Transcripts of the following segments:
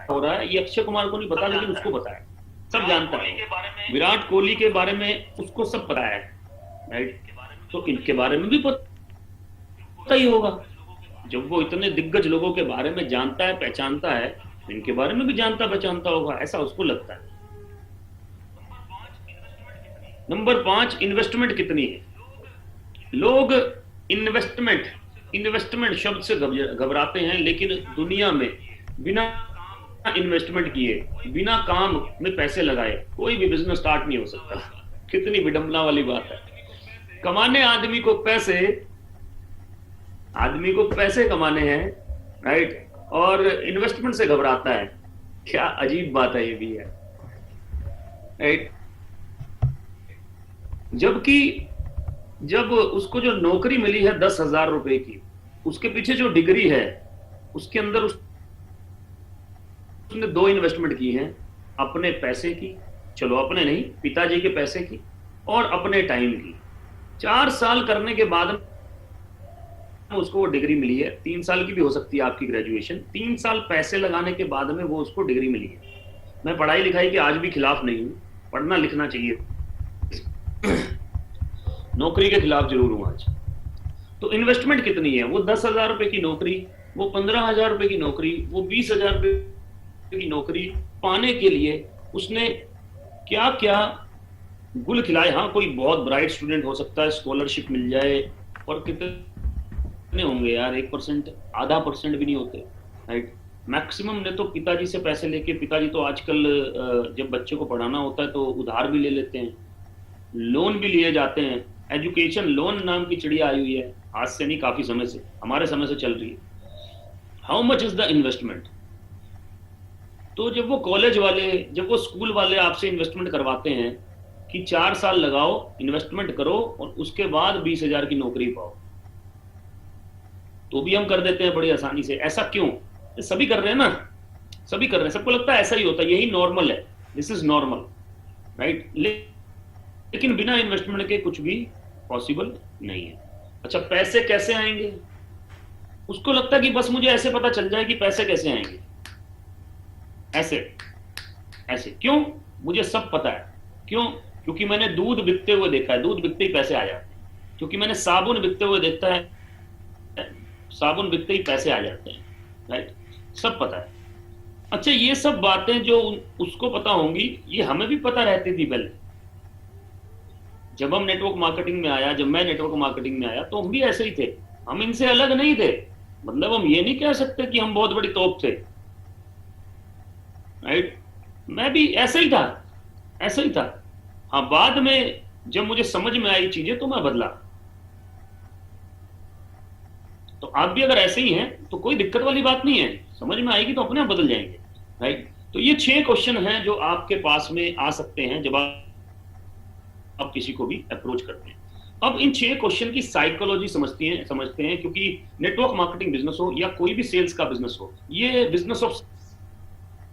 हो रहा है, ये अक्षय कुमार को नहीं पता, लेकिन उसको पता है, सब जानता है। विराट कोहली के बारे में उसको सब पता है, राइट। तो इनके बारे में भी पता ही होगा। जब वो इतने दिग्गज लोगों के बारे में जानता है, पहचानता है, तो इनके बारे में भी जानता पहचानता होगा, ऐसा उसको लगता है। नंबर 5, इन्वेस्टमेंट कितनी है। लोग इन्वेस्टमेंट इन्वेस्टमेंट शब्द से घबराते हैं, लेकिन दुनिया में बिना इन्वेस्टमेंट किए, बिना काम में पैसे लगाए कोई भी बिजनेस स्टार्ट नहीं हो सकता। कितनी विडंबना वाली बात है। कमाने आदमी को पैसे कमाने हैं, राइट, और इन्वेस्टमेंट से घबराता है। क्या अजीब बात है ये भी है, राइट। जबकि जब उसको जो नौकरी मिली है 10,000 रुपए की, उसके पीछे जो डिग्री है, उसके अंदर उसने 2 इन्वेस्टमेंट की हैं, अपने पैसे की, चलो अपने नहीं, पिताजी के पैसे की, और अपने टाइम की। 4 साल करने के बाद उसको वो डिग्री मिली है। 3 साल की भी हो सकती है आपकी ग्रेजुएशन। 3 साल पैसे लगाने के बाद में वो उसको डिग्री मिली है। मैं पढ़ाई लिखाई के आज भी खिलाफ नहीं हूं, पढ़ना लिखना चाहिए, नौकरी के खिलाफ जरूर हूं आज। तो इन्वेस्टमेंट कितनी है। वो 10,000 रुपए की नौकरी, वो 15,000 रुपए की नौकरी, वो 20,000 रुपए की नौकरी पाने के लिए उसने क्या क्या गुल खिलाए। हाँ, कोई बहुत ब्राइट स्टूडेंट हो सकता है, स्कॉलरशिप मिल जाए, और कितने होंगे यार, 1%, आधा परसेंट भी नहीं होते, राइट। मैक्सिमम ने तो पिताजी से पैसे लेके, पिताजी तो आजकल जब बच्चे को पढ़ाना होता है तो उधार भी ले लेते हैं, लोन भी लिए जाते हैं। एजुकेशन लोन नाम की चिड़िया आई हुई है, आज से नहीं, काफी समय से, हमारे समय से चल रही है। How much is the investment. तो जब वो कॉलेज वाले, जब वो स्कूल वाले आपसे इन्वेस्टमेंट करवाते हैं कि 4 साल लगाओ, इन्वेस्टमेंट करो, और उसके बाद 20,000 की नौकरी पाओ, तो भी हम कर देते हैं बड़ी आसानी से। ऐसा क्यों। सभी कर रहे हैं ना, सभी कर रहे हैं, सबको लगता है ऐसा ही होता है, यही नॉर्मल है, दिस इज नॉर्मल, राइट। लेकिन बिना इन्वेस्टमेंट के कुछ भी पॉसिबल नहीं है। अच्छा, पैसे कैसे आएंगे। उसको लगता है कि बस मुझे ऐसे पता चल जाए कि पैसे कैसे आएंगे, ऐसे ऐसे। क्यों, मुझे सब पता है। क्यों, क्योंकि मैंने दूध बिकते हुए देखा है, दूध बिकते ही पैसे आ जाते हैं। क्योंकि मैंने साबुन बिकते हुए देखता है, साबुन बिकते ही पैसे आ जाते हैं, राइट। सब पता है। अच्छा, ये सब बातें जो उसको पता होंगी, ये हमें भी पता रहती थी पहले। जब हम नेटवर्क मार्केटिंग में आया, जब मैं नेटवर्क मार्केटिंग में आया, तो हम भी ऐसे ही थे, हम इनसे अलग नहीं थे। मतलब हम ये नहीं कह सकते कि हम बहुत बड़ी तोप थे, राइट। मैं भी ऐसे ही था, ऐसे ही था। हाँ, बाद में जब मुझे समझ में आई चीजें तो मैं बदला। तो आप भी अगर ऐसे ही हैं तो कोई दिक्कत वाली बात नहीं है, समझ में आएगी तो अपने आप बदल जाएंगे, राइट। तो ये 6 क्वेश्चन हैं जो आपके पास में आ सकते हैं जब आप किसी को भी अप्रोच करते हैं। अब इन 6 क्वेश्चन की साइकोलॉजी समझते हैं, क्योंकि नेटवर्क मार्केटिंग बिजनेस हो या कोई भी सेल्स का बिजनेस हो, ये बिजनेस ऑफ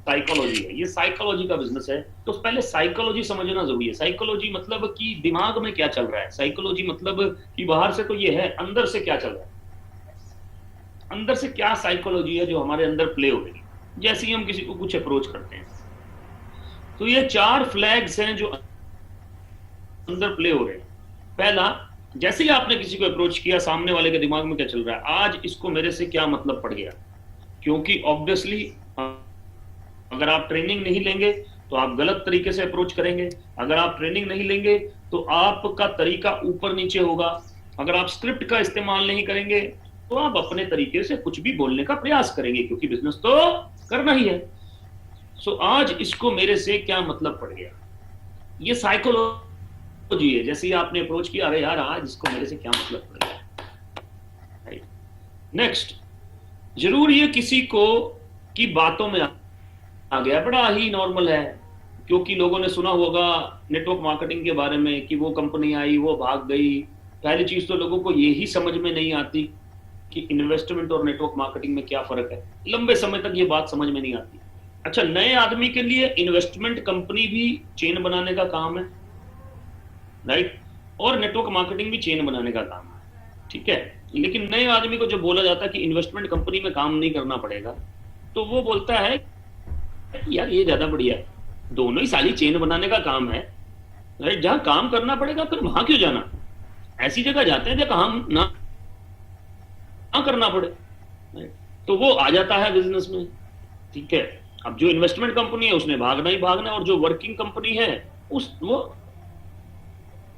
साइकोलॉजी है, ये साइकोलॉजी का बिजनेस है। तो पहले साइकोलॉजी समझना जरूरी है। साइकोलॉजी मतलब कि दिमाग में क्या चल रहा है, साइकोलॉजी मतलब कि बाहर से तो ये है, अंदर से क्या चल रहा है, अंदर से क्या साइकोलॉजी है जो हमारे अंदर प्ले हो रही है जैसे ही हम किसी को कुछ अप्रोच करते हैं। तो ये 4 फ्लैग्स हैं जो अंदर प्ले हो रहे हैं। पहला, जैसे ही आपने किसी को अप्रोच किया, सामने वाले के दिमाग में क्या चल रहा है, आज इसको मेरे से क्या मतलब पड़ गया। क्योंकि ऑब्वियसली अगर आप ट्रेनिंग नहीं लेंगे तो आप गलत तरीके से अप्रोच करेंगे। अगर आप ट्रेनिंग नहीं लेंगे तो आपका तरीका ऊपर नीचे होगा। अगर आप स्क्रिप्ट का इस्तेमाल नहीं करेंगे तो आप अपने तरीके से कुछ भी बोलने का प्रयास करेंगे, क्योंकि बिजनेस तो करना ही है। सो आज इसको मेरे से क्या मतलब पड़ गया, ये साइकोलॉजी है। जैसे ही आपने अप्रोच किया, अरे यार आज इसको मेरे से क्या मतलब पड़ गया, राइट। नेक्स्ट, जरूर ये किसी को की बातों में आ गया, बड़ा ही नॉर्मल है, क्योंकि लोगों ने सुना होगा नेटवर्क मार्केटिंग के बारे में कि वो कंपनी आई, वो भाग गई। पहली चीज तो लोगों को यही समझ में नहीं आती कि इन्वेस्टमेंट और नेटवर्क मार्केटिंग में क्या फर्क है। लंबे समय तक ये बात समझ में नहीं आती। अच्छा, नए आदमी के लिए इन्वेस्टमेंट कंपनी भी चेन बनाने का काम है, राइट, और नेटवर्क मार्केटिंग भी चेन बनाने का काम है, ठीक है। लेकिन नए आदमी को जब बोला जाता है कि इन्वेस्टमेंट कंपनी में काम नहीं करना पड़ेगा, तो वो बोलता है कि यार ये ज्यादा बढ़िया है, दोनों ही साली चेन बनाने का काम है, राइट। जहां काम करना पड़ेगा फिर वहां क्यों जाना, ऐसी जगह जाते हैं जहां काम ना करना पड़े, राइट। तो वो आ जाता है बिजनेस में, ठीक है। अब जो इन्वेस्टमेंट कंपनी है उसने भागना ही भागना, और जो वर्किंग कंपनी है उस वो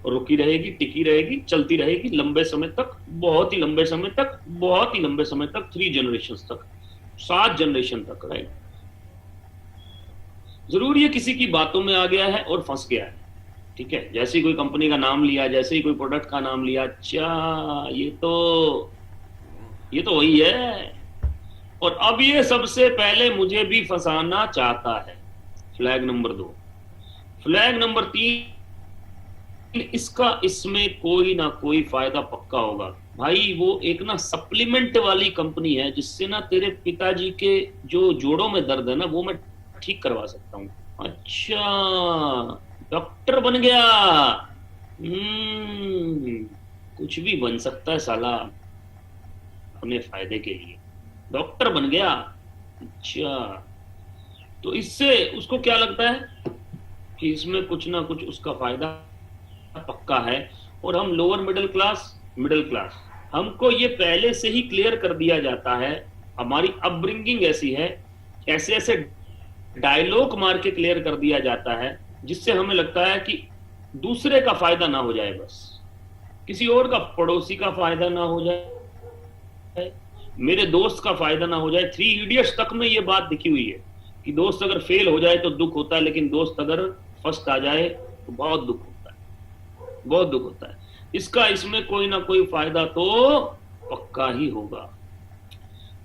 रुकी रहेगी, टिकी रहेगी, चलती रहेगी लंबे समय तक, बहुत ही लंबे समय तक, बहुत ही लंबे समय तक, 3 जनरेशन तक, 7 जनरेशन तक, राइट। जरूर ये किसी की बातों में आ गया है और फंस गया है, ठीक है। जैसे ही कोई कंपनी का नाम लिया, जैसे ही कोई प्रोडक्ट का नाम लिया, अच्छा ये तो वही है, और अब ये सबसे पहले मुझे भी फंसाना चाहता है। Flag number 2। फ्लैग नंबर 3, इसका इसमें कोई ना कोई फायदा पक्का होगा भाई। वो एक ना सप्लीमेंट वाली कंपनी है जिससे ना तेरे पिताजी के जो जोड़ों में दर्द है ना वो मैं ठीक करवा सकता हूँ। अच्छा, डॉक्टर बन गया, कुछ भी बन सकता है साला अपने फायदे के लिए, डॉक्टर बन गया। अच्छा, तो इससे उसको क्या लगता है कि इसमें कुछ ना कुछ उसका फायदा पक्का है। और हम लोअर मिडिल क्लास, हमको ये पहले से ही क्लियर कर दिया जाता है, हमारी अपब्रिंगिंग ऐसी है, ऐसे ऐसे डायलॉग मार के क्लियर कर दिया जाता है जिससे हमें लगता है कि दूसरे का फायदा ना हो जाए, बस किसी और का, पड़ोसी का फायदा ना हो जाए, मेरे दोस्त का फायदा ना हो जाए। 3 इडियट्स तक में ये बात दिखी हुई है कि दोस्त अगर फेल हो जाए तो दुख होता है, लेकिन दोस्त अगर फर्स्ट आ जाए तो बहुत दुख होता है, बहुत दुख होता है। इसका इसमें कोई ना कोई फायदा तो पक्का ही होगा।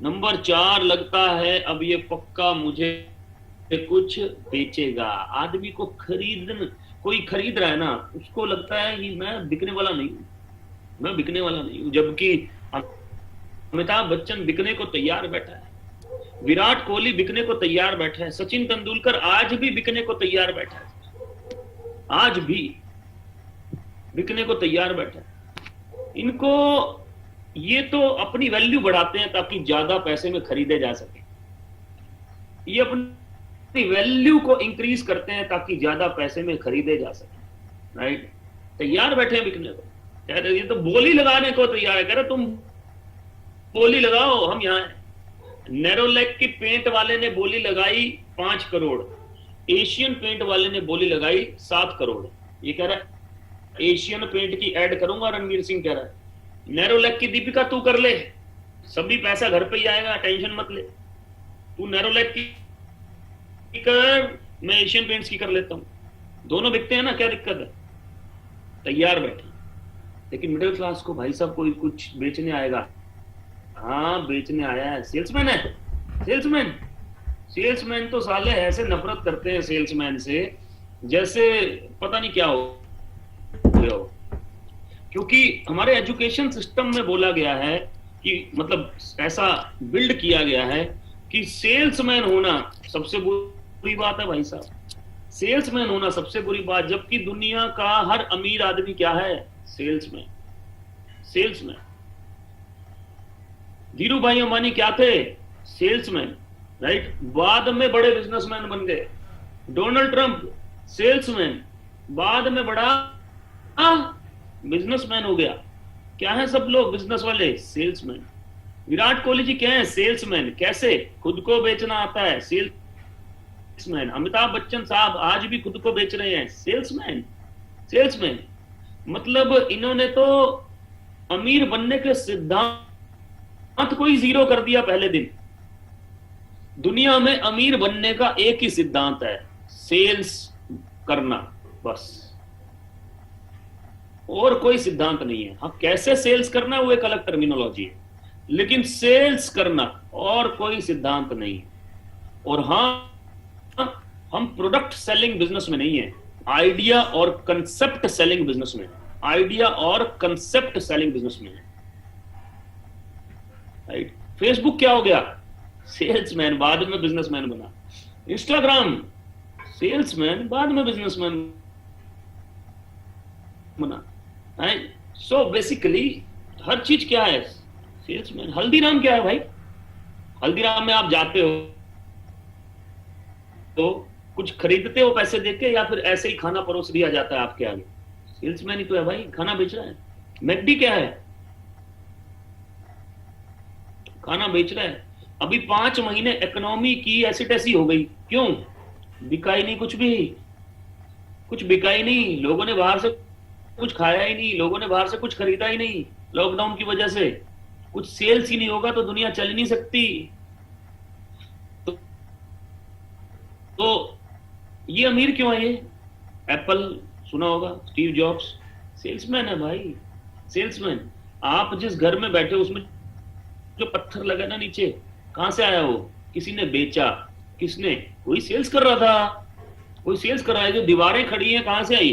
नंबर 4 लगता है अब ये पक्का मुझे कुछ बेचेगा। आदमी को कोई खरीद रहा है ना, उसको लगता है कि मैं बिकने वाला नहीं हूं, जबकि अमिताभ बच्चन बिकने को तैयार बैठा है, विराट कोहली बिकने को तैयार बैठा है, सचिन तेंदुलकर आज भी बिकने को तैयार बैठा है, आज भी बिकने को तैयार बैठा है। इनको ये तो अपनी वैल्यू बढ़ाते हैं ताकि ज्यादा पैसे में खरीदे जा सके, ये अपनी वैल्यू को इंक्रीज करते हैं ताकि ज्यादा पैसे में खरीदे जा सके, राइट। तैयार बैठे हैं बिकने को, कह रहे ये तो बोली लगाने को तैयार है, कह रहे तुम बोली लगाओ, हम यहाँ हैं। नेरोलैक की पेंट वाले ने बोली लगाई 5 करोड़, एशियन पेंट वाले ने बोली लगाई 7 करोड़। ये कह रहा है एशियन पेंट की ऐड करूंगा, रणवीर सिंह कह रहा है। नेरोलैक की दीपिका तू कर ले, सभी पैसा घर पे ही आएगा, टेंशन मत ले, तू नेरोलैक की कर, मैं एशियन पेंट्स की कर लेता हूं, दोनों बिकते हैं ना, क्या दिक्कत है। तैयार बैठे। लेकिन मिडिल क्लास को भाई साहब कोई कुछ बेचने आएगा, हाँ बेचने आया है, सेल्समैन है, सेल्समैन तो साले ऐसे नफरत करते हैं सेल्समैन से जैसे पता नहीं क्या हो, क्योंकि हमारे एजुकेशन सिस्टम में बोला गया है कि मतलब ऐसा बिल्ड किया गया है कि सेल्समैन होना सबसे बुरी बात है भाई साहब, सेल्समैन होना सबसे बुरी बात। जबकि दुनिया का हर अमीर आदमी क्या है, सेल्समैन। धीरू भाई अंबानी क्या थे, सेल्समैन, राइट। बाद में बड़े बिजनेसमैन बन गए। डोनाल्ड ट्रंप सेल्समैन, बाद में बड़ा बिजनेसमैन हो गया। क्या है सब लोग बिजनेस वाले, सेल्समैन। विराट कोहली जी क्या है, सेल्समैन। कैसे, खुद को बेचना आता है, सेल्समैन। अमिताभ बच्चन साहब आज भी खुद को बेच रहे हैं, सेल्समैन। मतलब इन्होंने तो अमीर बनने के सिद्धांत को ही जीरो कर दिया पहले दिन। दुनिया में अमीर बनने का एक ही सिद्धांत है, सेल्स करना, बस, और कोई सिद्धांत नहीं है। हाँ, कैसे सेल्स करना है वो एक अलग टर्मिनोलॉजी है, लेकिन सेल्स करना और कोई सिद्धांत नहीं है। और हाँ, हम प्रोडक्ट सेलिंग बिजनेस में नहीं है, आइडिया और कंसेप्ट सेलिंग बिजनेस में, आइडिया और कंसेप्ट सेलिंग बिजनेस में है, राइट। फेसबुक क्या हो गया, सेल्समैन, बाद में बिजनेसमैन बना। इंस्टाग्राम सेल्समैन, बाद में बिजनेसमैन बना, राइट। सो बेसिकली हर चीज क्या है, सेल्समैन। हल्दीराम क्या है भाई, हल्दीराम में आप जाते हो, तो कुछ खरीदते हो पैसे देके या फिर ऐसे ही खाना परोस दिया जाता है आपके आगे? सेल्समैन ही तो है भाई, खाना बेच रहा है। मैकडी क्या है? खाना बेच रहा है। अभी 5 महीने इकोनॉमी की ऐसी तैसी हो गई, क्यों? बिका ही नहीं, कुछ भी कुछ बिका ही नहीं, लोगों ने बाहर से कुछ खाया ही नहीं, लोगों ने बाहर से कुछ खरीदा ही नहीं, लॉकडाउन की वजह से कुछ सेल्स ही नहीं होगा तो दुनिया चल ही नहीं सकती। तो, तो ये अमीर क्यों है? ये एप्पल सुना होगा, स्टीव जॉब्स, सेल्समैन है भाई, सेल्समैन। आप जिस घर में बैठे उसमें जो पत्थर लगा ना नीचे, कहां से आया वो? किसी ने बेचा। किसने? कोई सेल्स कर रहा था, कोई सेल्स कर रहा है। जो दीवारें खड़ी हैं कहां से आई?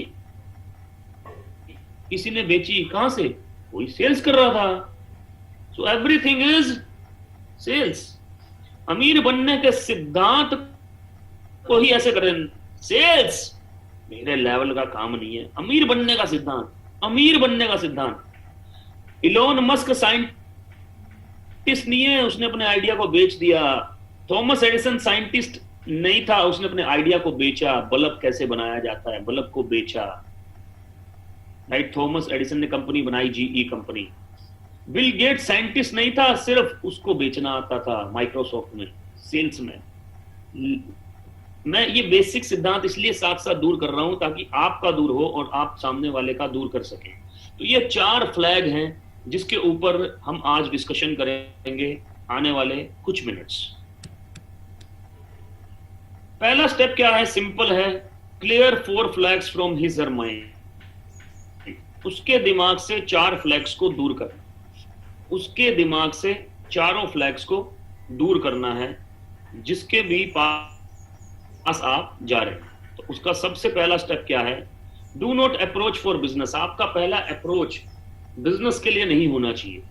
किसी ने बेची। कहां से? कोई सेल्स कर रहा था। So everything is sales. अमीर बनने के सिद्धांत को ही ऐसे करें, सेल्स मेरे लेवल का काम नहीं है। अमीर बनने का सिद्धांत, अमीर बनने का सिद्धांत। इलोन मस्क साइंटिस्ट नहीं है, उसने अपने आइडिया को बेच दिया। थॉमस एडिसन साइंटिस्ट नहीं था, उसने अपने आइडिया को बेचा। बल्ब कैसे बनाया जाता है, बल्ब को बेचा, राइट? थॉमस एडिसन ने कंपनी बनाई, GE company. Bill Gates scientist नहीं था, सिर्फ उसको बेचना आता था माइक्रोसॉफ्ट में, सेल्स में। मैं ये बेसिक सिद्धांत इसलिए साथ साथ दूर कर रहा हूं ताकि आपका दूर हो और आप सामने वाले का दूर कर सकें। तो ये 4 फ्लैग हैं जिसके ऊपर हम आज डिस्कशन करेंगे आने वाले कुछ मिनट्स। पहला स्टेप क्या है? सिंपल है, क्लियर 4 फ्लैग्स फ्रॉम हिज और माइंड। उसके दिमाग से 4 फ्लैग्स को दूर करना, उसके दिमाग से चारों फ्लैग्स को दूर करना है जिसके भी पास आप जा रहे हैं। तो उसका सबसे पहला स्टेप क्या है? Do not approach for business. आपका पहला अप्रोच बिजनेस के लिए नहीं होना चाहिए।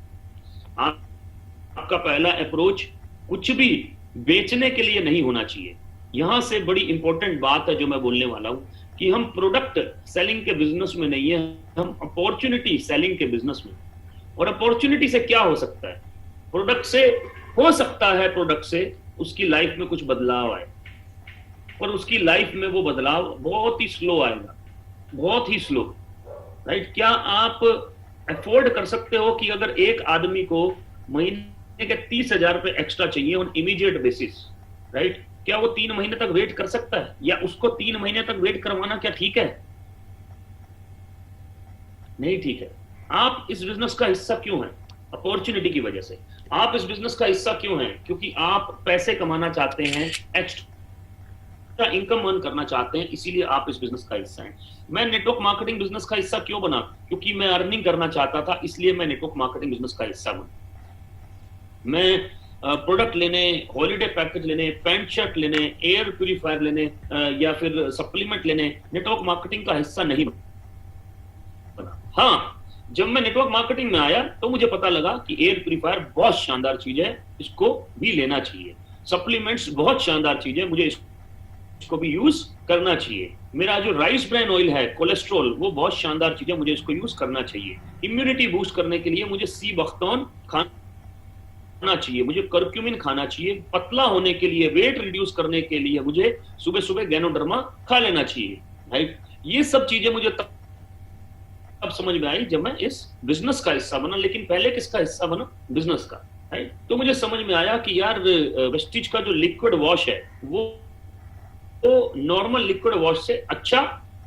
आपका पहला अप्रोच कुछ भी बेचने के लिए नहीं होना चाहिए। यहां से बड़ी इंपॉर्टेंट बात है जो मैं बोलने वाला हूं कि हम प्रोडक्ट सेलिंग के बिजनेस में नहीं है, हम अपॉर्चुनिटी सेलिंग के बिजनेस में। और अपॉर्चुनिटी से क्या हो सकता है? प्रोडक्ट से हो सकता है, प्रोडक्ट से उसकी लाइफ में कुछ बदलाव आए, पर उसकी लाइफ में वो बदलाव बहुत ही स्लो आएगा, बहुत ही स्लो, राइट? क्या आप अफोर्ड कर सकते हो कि अगर एक आदमी को महीने के 30,000 रुपए एक्स्ट्रा चाहिए ऑन इमीडिएट बेसिस, राइट? क्या वो 3 महीने तक वेट कर सकता है? या उसको 3 महीने तक वेट करवाना क्या ठीक है? नहीं ठीक है। आप इस बिजनेस का हिस्सा क्यों हैं? अपॉर्चुनिटी की वजह से। आप इस बिजनेस का हिस्सा क्यों हैं? क्योंकि आप पैसे कमाना चाहते हैं, एक्स्ट्रा इनकम अर्न करना चाहते हैं, इसीलिए आप इस बिजनेस का हिस्सा हैं। मैं नेटवर्क मार्केटिंग बिजनेस का हिस्सा क्यों बना? क्योंकि मैं अर्निंग करना चाहता था, इसलिए मैं नेटवर्क मार्केटिंग बिजनेस का हिस्सा बना। मैं प्रोडक्ट लेने, हॉलीडे पैकेज लेने, पैंट शर्ट लेने, एयर प्यूरिफायर लेने या फिर सप्लीमेंट लेने नेटवर्क मार्केटिंग का हिस्सा नहीं बना। हाँ, जब मैं नेटवर्क मार्केटिंग में आया तो मुझे पता लगा कि एयर प्यूरिफायर बहुत शानदार चीज है, इसको भी लेना चाहिए। सप्लीमेंट्स बहुत शानदार चीज है, मुझे इसको भी यूज करना चाहिए। मेरा जो राइस ब्रान ऑयल है, कोलेस्ट्रॉल, वो बहुत शानदार चीज है, मुझे इसको यूज करना चाहिए। इम्यूनिटी बूस्ट करने के लिए मुझे सी बख्तौन खाना चाहिए, मुझे करक्यूमिन खाना चाहिए। पतला होने के लिए, वेट रिड्यूस करने के लिए मुझे सुबह सुबह गैनोडर्मा खा लेना चाहिए, राइट? ये सब चीजें मुझे तब समझ में आई जब मैं इस बिजनेस का हिस्सा बना। लेकिन पहले किसका हिस्सा बना? बिजनेस का, राइट? तो मुझे समझ में आया कि यार वेस्टीज का जो लिक्विड वॉश है वो नॉर्मल लिक्विड वॉश से अच्छा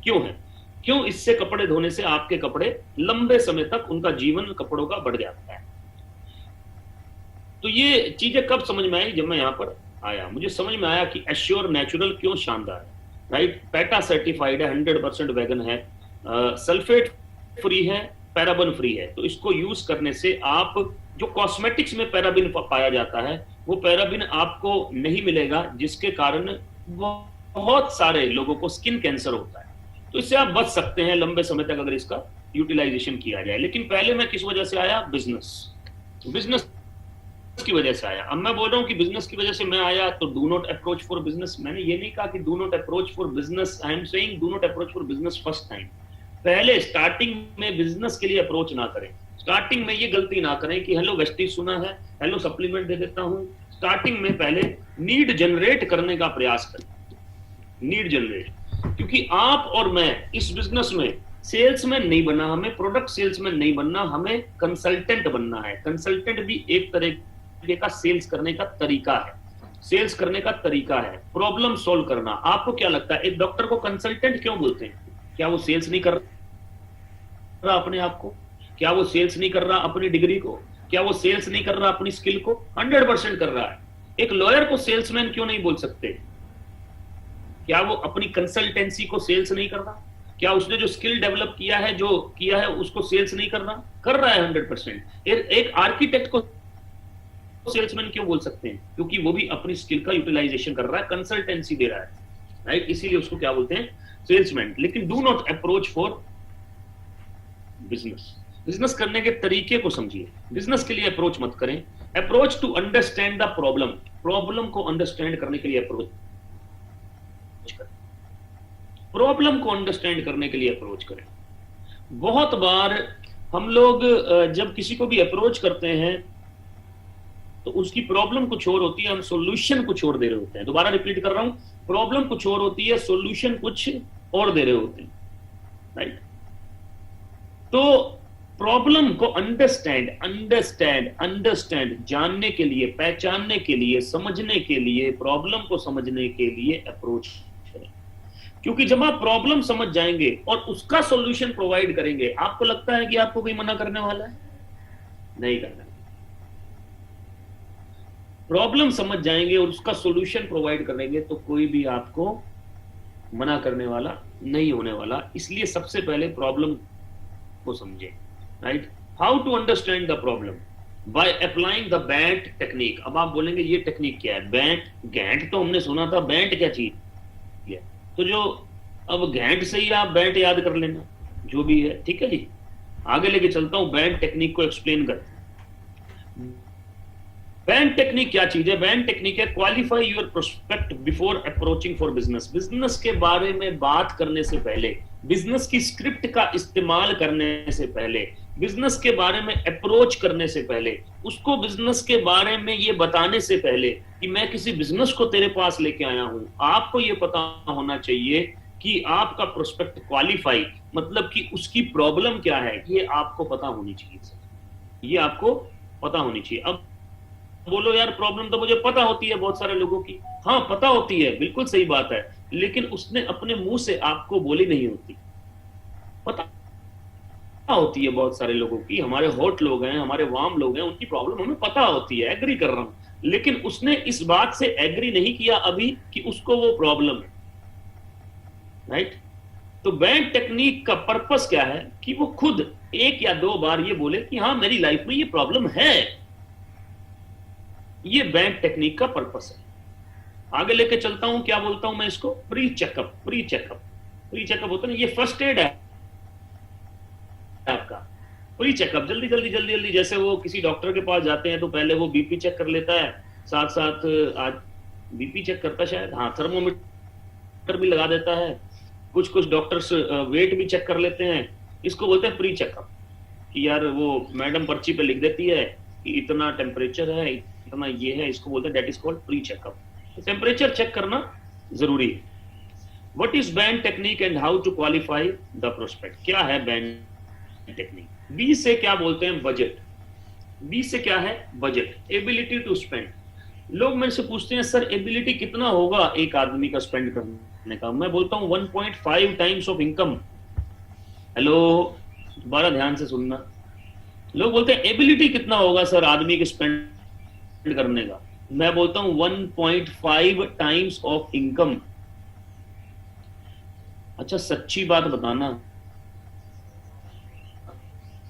क्यों है? क्यों इससे कपड़े धोने से आपके कपड़े लंबे समय तक उनका जीवन कपड़ों का बढ़ जाता है? तो ये चीजें कब समझ में आई? जब मैं यहां पर आया, मुझे समझ में आया कि एश्योर नेचुरल क्यों शानदार है, राइट? पैटा सर्टिफाइड है, 100% वेगन है, सल्फेट फ्री है, पैराबन फ्री है। तो इसको यूज करने से आप जो कॉस्मेटिक्स में पैराबिन पाया जाता है वो पैराबिन आपको नहीं मिलेगा, जिसके कारण बहुत सारे लोगों को स्किन कैंसर होता है। तो इससे आप बच सकते हैं लंबे समय तक अगर इसका यूटिलाइजेशन किया जाए। लेकिन पहले मैं किस वजह से आया? बिजनेस की वजह से आया। अब मैं बोल रहा हूं कि बिजनेस की वजह से मैं आया, तो do not approach for business. मैंने ये नहीं कहा कि do not approach for business, I am saying do not approach for business first time. पहले स्टार्टिंग में बिजनेस के लिए अप्रोच ना करें। स्टार्टिंग में ये गलती ना करें कि हेलो वेस्टीज सुना है, हेलो सप्लीमेंट दे देता हूं। स्टार्टिंग में पहले नीड जनरेट करने का प्रयास करें। Need generate. क्योंकि आप और मैं इस बिजनेस में सेल्समैन नहीं बनना, हमें प्रोडक्ट सेल्समैन नहीं बनना, हमें कंसल्टेंट बनना है। कंसल्टेंट भी एक तरीके का सेल्स करने का तरीका है, सेल्स करने का तरीका है, प्रॉब्लम सॉल्व करना। आपको क्या लगता है एक डॉक्टर को कंसल्टेंट क्यों बोलते हैं? क्या वो सेल्स नहीं कर रहा अपने आप को? क्या वो सेल्स नहीं कर रहा अपनी डिग्री को? क्या वो सेल्स नहीं कर रहा अपनी स्किल को? 100% कर रहा है। एक लॉयर को सेल्समैन क्यों नहीं बोल सकते? क्या वो अपनी कंसल्टेंसी को सेल्स नहीं कर रहा? क्या उसने जो स्किल डेवलप किया है, जो किया है, उसको सेल्स नहीं कर रहा? कर रहा है 100%। एक आर्किटेक्ट को सेल्समैन क्यों बोल सकते हैं? क्योंकि वो भी अपनी स्किल का यूटिलाइजेशन कर रहा है, कंसल्टेंसी दे रहा है, राइट? इसीलिए उसको क्या बोलते हैं? सेल्समैन। लेकिन do not approach for business. Business करने के तरीके को समझिए, बिजनेस के लिए अप्रोच मत करें। Approach to understand the problem, problem को अंडरस्टैंड करने के लिए अप्रोच करें, प्रॉब्लम को अंडरस्टैंड करने के लिए अप्रोच करें। बहुत बार हम लोग जब किसी को भी अप्रोच करते हैं तो उसकी प्रॉब्लम कुछ और होती है, हम सॉल्यूशन कुछ और दे रहे होते हैं। दोबारा रिपीट कर रहा हूं, प्रॉब्लम कुछ और होती है, सॉल्यूशन कुछ और दे रहे होते हैं, राइट? तो प्रॉब्लम को अंडरस्टैंड जानने के लिए, पहचानने के लिए, समझने के लिए, प्रॉब्लम को समझने के लिए अप्रोच करें। क्योंकि जब आप प्रॉब्लम समझ जाएंगे और उसका सॉल्यूशन प्रोवाइड करेंगे, आपको लगता है कि आपको कोई मना करने वाला है? नहीं करना। प्रॉब्लम समझ जाएंगे और उसका सॉल्यूशन प्रोवाइड करेंगे तो कोई भी आपको मना करने वाला नहीं होने वाला। इसलिए सबसे पहले प्रॉब्लम को समझें, right? How to understand the problem? By applying the BANT technique. अब आप बोलेंगे ये टेक्निक क्या है? बैंट, गैंट तो हमने सुना था, बैंट क्या चीज है? तो जो अब गैंट से ही आप बैंट याद कर लेना, जो भी है, ठीक है जी। आगे लेके चलता हूं, बैंट टेक्निक को एक्सप्लेन करते हैं। बैंड टेक्निक क्या चीज है? बैंड टेक्निक है qualify your prospect before approaching for business. Business के बारे में बात करने से पहले, बिजनेस की स्क्रिप्ट का इस्तेमाल करने से पहले, बिजनेस के बारे में अप्रोच करने से पहले, उसको बिजनेस के बारे में ये बताने से पहले कि मैं किसी बिजनेस को तेरे पास लेके आया हूं, आपको ये पता होना चाहिए कि आपका प्रोस्पेक्ट क्वालिफाई मतलब कि उसकी प्रॉब्लम क्या है, ये आपको पता होनी चाहिए। ये आपको पता होनी चाहिए। अब बोलो यार प्रॉब्लम तो मुझे पता होती है बहुत सारे लोगों की। हाँ पता होती है, बिल्कुल सही बात है, लेकिन उसने अपने मुंह से आपको बोली नहीं होती। पता होती है बहुत सारे लोगों की, हमारे हॉट लोग हैं, हमारे वार्म लोग हैं, उनकी प्रॉब्लम हमें पता होती है, एग्री कर रहा हूं, लेकिन उसने इस बात से एग्री नहीं किया अभी कि उसको वो प्रॉब्लम है, राइट? तो बैंड टेक्निक का पर्पस क्या है कि वो खुद एक या दो बार ये बोले कि हाँ मेरी लाइफ में ये प्रॉब्लम है। ये बैंड टेक्निक का पर्पस है। आगे लेके चलता हूं, क्या बोलता हूं मैं इसको? Pre checkup. Pre checkup, pre checkup होता है ना, ये फर्स्ट एड है आपका। प्री चेकअप, जल्दी जल्दी जल्दी जल्दी, जैसे वो किसी डॉक्टर के पास जाते हैं तो पहले वो बीपी चेक कर लेता है, साथ साथ आज बीपी चेक करता शायद, हाँ थर्मोमीटर भी लगा देता है, कुछ कुछ डॉक्टर्स वेट भी चेक कर लेते हैं। इसको बोलते हैं प्री चेकअप, कि यार वो मैडम पर्ची पे लिख देती है कि इतना टेम्परेचर है, इतना ये है, इसको बोलते हैं that is called pre checkup. Temperature check करना जरूरी है। What is BANT technique and how to qualify the prospect? क्या है बैंड टेक्निक? बी से क्या बोलते हैं? बजट। बी से क्या है? Budget, ability to spend. लोग मेरे से पूछते हैं सर एबिलिटी कितना होगा एक आदमी का स्पेंड करने का? मैं बोलता हूं 1.5 टाइम्स ऑफ इनकम। हेलो, दोबारा ध्यान से सुनना। लोग बोलते हैं एबिलिटी कितना होगा सर आदमी के स्पेंड करने का? मैं बोलता हूं 1.5 टाइम्स ऑफ इनकम। अच्छा सच्ची बात बताना,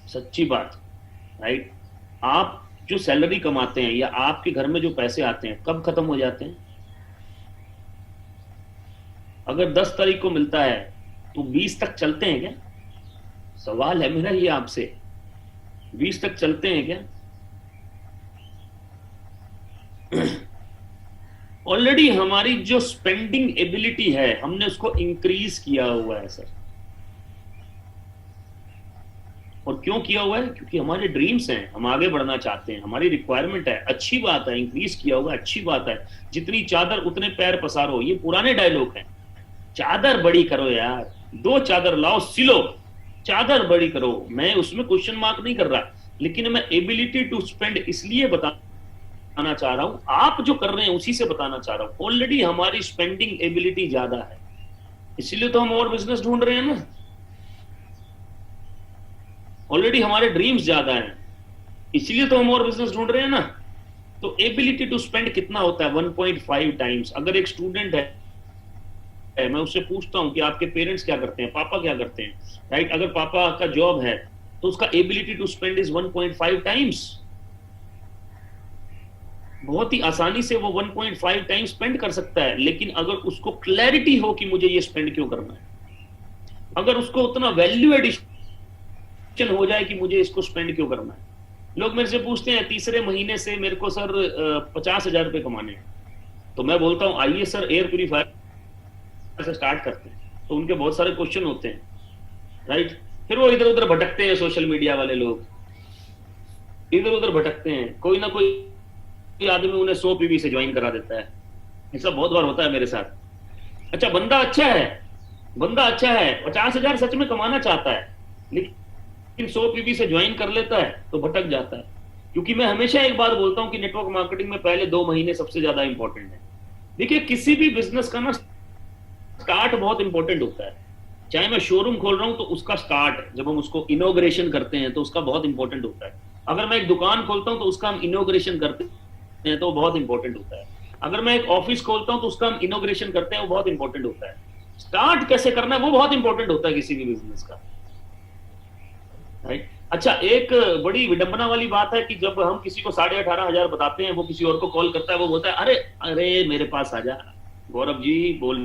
सच्ची बात, राइट? आप जो सैलरी कमाते हैं या आपके घर में जो पैसे आते हैं कब खत्म हो जाते हैं? अगर 10 तारीख को मिलता है तो 20 तक चलते हैं क्या? सवाल है मेरा ये आपसे, 20 तक चलते हैं क्या? ऑलरेडी हमारी जो स्पेंडिंग एबिलिटी है हमने उसको इंक्रीज किया हुआ है सर। और क्यों किया हुआ है? क्योंकि हमारे ड्रीम्स हैं, हम आगे बढ़ना चाहते हैं, हमारी रिक्वायरमेंट है, अच्छी बात है, इंक्रीज किया हुआ है, अच्छी बात है। जितनी चादर उतने पैर पसारो, ये पुराने डायलॉग हैं, चादर बड़ी करो यार, 2 चादर लाओ, सिलो, चादर बड़ी करो। मैं उसमें क्वेश्चन मार्क नहीं कर रहा, लेकिन मैं एबिलिटी टू स्पेंड इसलिए बताना चाह रहा हूं, आप जो कर रहे हैं उसी से बताना चाह रहा हूं। ऑलरेडी हमारी स्पेंडिंग एबिलिटी ज्यादा है, इसलिए तो हम और बिजनेस ढूंढ रहे हैं ना। ऑलरेडी हमारे ड्रीम्स ज्यादा हैं, इसलिए तो हम और बिजनेस ढूंढ रहे हैं ना। तो एबिलिटी टू स्पेंड कितना होता है? 1.5 टाइम्स। अगर एक स्टूडेंट है, मैं उससे पूछता हूं कि आपके पेरेंट्स क्या करते हैं, पापा क्या करते हैं, राइट? अगर पापा का जॉब है तो उसका ability to spend is 1.5 times. बहुत ही आसानी से वो 1.5 टाइम्स स्पेंड कर सकता है। लेकिन अगर उसको क्लैरिटी हो कि मुझे ये स्पेंड क्यों करना है, अगर उसको उतना वैल्यू एडिशन हो जाए कि मुझे इसको स्पेंड क्यों करना है। लोग मेरे से पूछते हैं तीसरे महीने से मेरे को सर 50,000 रुपए कमाने हैं, तो मैं बोलता हूं आइए सर एयर प्यूरिफायर से स्टार्ट करते हैं। तो उनके बहुत सारे क्वेश्चन होते हैं, राइट? फिर वो इधर उधर भटकते हैं, सोशल मीडिया वाले लोग इधर उधर भटकते हैं। कोई ना कोई आदमी उन्हें 100 पीवी से ज्वाइन करा देता है। ऐसा बहुत बार होता है मेरे साथ। अच्छा, बंदा अच्छा है, 50,000 सच में कमाना चाहता है, लेकिन 100 पीवी से ज्वाइन कर लेता है तो भटक जाता है। क्योंकि मैं हमेशा एक बात बोलता हूं कि नेटवर्क मार्केटिंग में पहले 2 महीने सबसे ज्यादा इंपॉर्टेंट है। देखिए, किसी भी बिजनेस का ना स्टार्ट बहुत इंपॉर्टेंट होता है। चाहे मैं शोरूम खोल रहा हूं तो उसका स्टार्ट, जब हम उसको इनॉग्रेशन करते हैं तो उसका बहुत इंपॉर्टेंट होता है। अगर मैं एक दुकान खोलता हूं तो उसका हम इनॉग्रेशन करते हैं तो बहुत इंपॉर्टेंट होता है। अगर मैं एक ऑफिस खोलता हूं तो उसका हम इनॉग्रेशन करते हैं, वो बहुत इंपॉर्टेंट होता है। स्टार्ट कैसे करना है वो बहुत इंपॉर्टेंट होता है किसी भी बिजनेस का, राइट? अच्छा, एक बड़ी विडंबना वाली बात है कि जब हम किसी को 18,500 बताते हैं, वो किसी और को कॉल करता है, वो बोलता है अरे अरे मेरे पास आ जा, गौरव जी बोल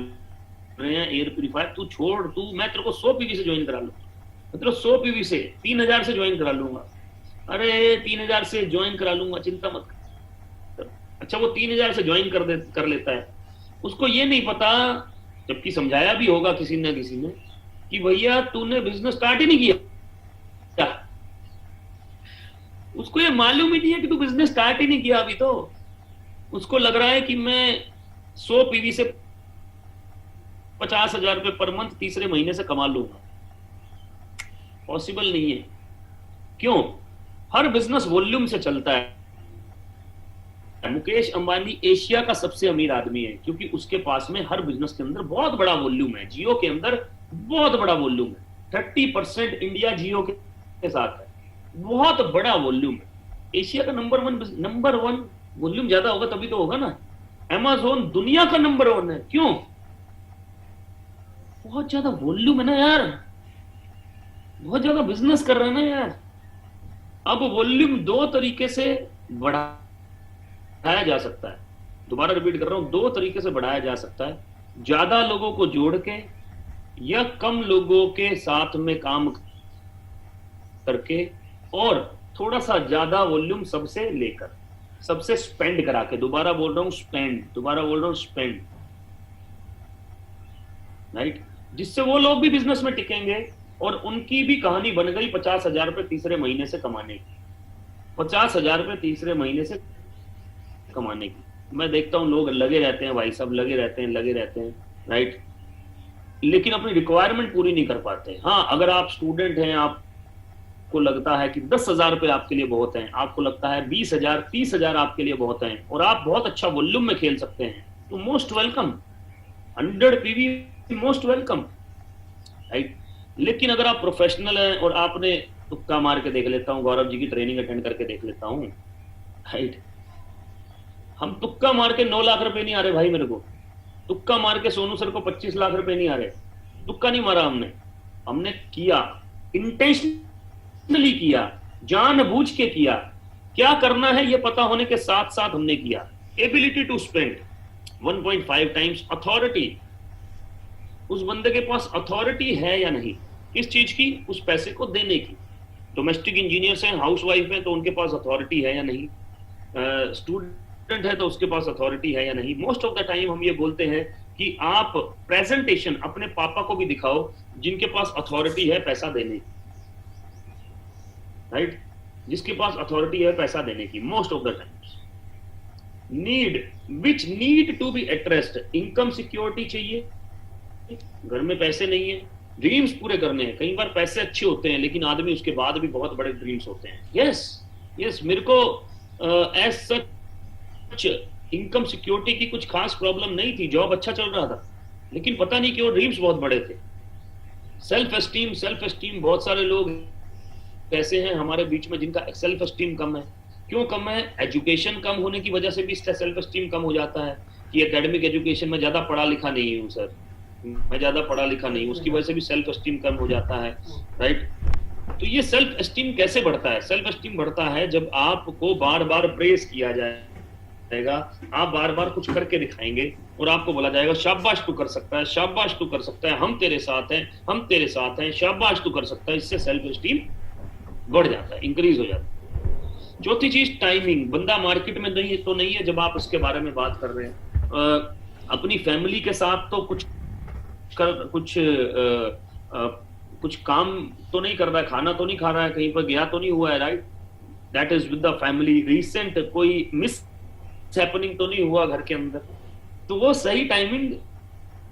रहे हैं एयर प्यूरिफायर, तू छोड़, तू मैं तेरे को 100 पीवी से ज्वाइन करा लूंगा, मतलब 100 पीवी से 3,000 से ज्वाइन करा लूंगा। अरे 3,000 से ज्वाइन करा लूंगा, चिंता मत कर। अच्छा, वो 3,000 से ज्वाइन कर लेता है। उसको ये नहीं पता, जबकि समझाया भी होगा किसी ने कि भैया तूने बिजनेस स्टार्ट ही नहीं किया। उसको ये मालूम ही नहीं है कि तू बिजनेस स्टार्ट ही नहीं किया अभी। तो उसको लग रहा है कि मैं 100 पीवी से 50,000 रुपए पर मंथ तीसरे महीने से कमा लूंगा। पॉसिबल नहीं है। क्यों? हर बिजनेस वॉल्यूम से चलता है। मुकेश अंबानी एशिया का सबसे अमीर आदमी है क्योंकि उसके पास में हर बिजनेस के अंदर बहुत बड़ा वॉल्यूम है। जियो के अंदर बहुत बड़ा वॉल्यूम है, 30% इंडिया जियो के साथ है, बहुत बड़ा वॉल्यूम है। एशिया का नंबर वन वॉल्यूम ज्यादा होगा तभी तो होगा ना। अमेज़न दुनिया का नंबर 1 है, क्यों? बहुत ज्यादा वॉल्यूम है ना यार, बहुत ज्यादा बिजनेस कर रहे हैं ना यार। अब वॉल्यूम 2 तरीके से बढ़ाया जा सकता है। दोबारा रिपीट कर रहा हूं, 2 तरीके से बढ़ाया जा सकता है, ज्यादा लोगों को जोड़ के या कम लोगों के साथ में काम करके, और थोड़ा सा ज्यादा वॉल्यूम सबसे लेकर, सबसे स्पेंड करा के। दोबारा बोल रहा हूं स्पेंड, राइट? जिससे वो लोग भी बिजनेस में टिकेंगे और उनकी भी कहानी बन गई 50,000 रुपए तीसरे महीने से कमाने की। 50,000 रुपए तीसरे महीने से कमाने की। मैं देखता हूं लोग लगे रहते हैं भाई, सब लगे रहते हैं, राइट? लेकिन अपनी रिक्वायरमेंट पूरी नहीं कर पाते। हाँ, अगर आप स्टूडेंट हैं, आपको लगता है कि 10,000 रुपए आपके लिए बहुत हैं, आपको लगता है 20,000 30,000 आपके लिए बहुत हैं, और आप बहुत अच्छा वॉल्यूम में खेल सकते हैं, तो most welcome, 100 PV most welcome, right? लेकिन अगर आप प्रोफेशनल हैं और आपने तुक्का मार के देख लेता हूं, गौरव जी की ट्रेनिंग अटेंड करके देख लेता हूं, राइट? हम तुक्का मार के 9 लाख रुपए नहीं आ रहे भाई मेरे को। तुक्का मार के सोनू सर को 25 लाख रुपए नहीं आ रहे। तुक्का नहीं मारा हमने किया, इंटेंशनली किया, जानबूझ के किया। क्या करना है ये पता होने के साथ साथ हमने किया। Ability to spend 1.5 times. Authority, उस बंदे के पास अथॉरिटी है या नहीं, किस चीज की? उस पैसे को देने की। डोमेस्टिक इंजीनियर्स हैं, हाउसवाइफ हैं, तो उनके पास अथॉरिटी है या नहीं? स्टूडेंट है तो उसके पास अथॉरिटी है या नहीं? मोस्ट ऑफ द टाइम हम ये बोलते हैं कि आप प्रेजेंटेशन अपने पापा को भी दिखाओ जिनके पास अथॉरिटी है पैसा देने की, राइट? जिसके पास अथॉरिटी है पैसा देने की। Most of the times need, which need to be addressed. Income security चाहिए, घर में पैसे नहीं है, ड्रीम्स पूरे करने हैं। कई बार पैसे अच्छे होते हैं लेकिन आदमी उसके बाद भी बहुत बड़े ड्रीम्स होते हैं। यस यस, मेरे को एज सच इनकम सिक्योरिटी की कुछ खास प्रॉब्लम नहीं थी, जॉब अच्छा चल रहा था, लेकिन पता नहीं क्यों ड्रीम्स बहुत बड़े थे। सेल्फ एस्टीम, बहुत सारे लोग ऐसे हैं हमारे बीच में जिनका सेल्फ एस्टीम कम है। क्यों कम है? एजुकेशन कम होने की वजह से भी सेल्फ एस्टीम कम हो जाता है कि एकेडमिक एजुकेशन में ज्यादा पढ़ा लिखा नहीं हूँ सर, मैं ज्यादा पढ़ा लिखा नहीं हूँ, उसकी वजह से भी सेल्फ एस्टीम कम हो जाता है, राइट। तो ये सेल्फ एस्टीम कैसे बढ़ता है? सेल्फ एस्टीम बढ़ता है जब आपको बार बार प्रेस किया जाएगा, आप बार बार कुछ करके दिखाएंगे और आपको बोला जाएगा शाबाश तू कर सकता है, शाबाश तू कर सकता है, हम तेरे साथ हैं, हम तेरे साथ हैं, शाबाश तू कर सकता है। इससे सेल्फ एस्टीम बढ़ जाता है, इंक्रीज हो जाता है। चौथी चीज टाइमिंग। बंदा मार्केट में नहीं तो नहीं है जब आप उसके बारे में बात कर रहे हैं, अपनी फैमिली के साथ तो कुछ काम तो नहीं कर रहा है, खाना तो नहीं खा रहा है, कहीं पर गया तो नहीं हुआ है, right, that is with the family. Recent कोई मिस हैपनिंग तो नहीं हुआ घर के अंदर, तो वो सही टाइमिंग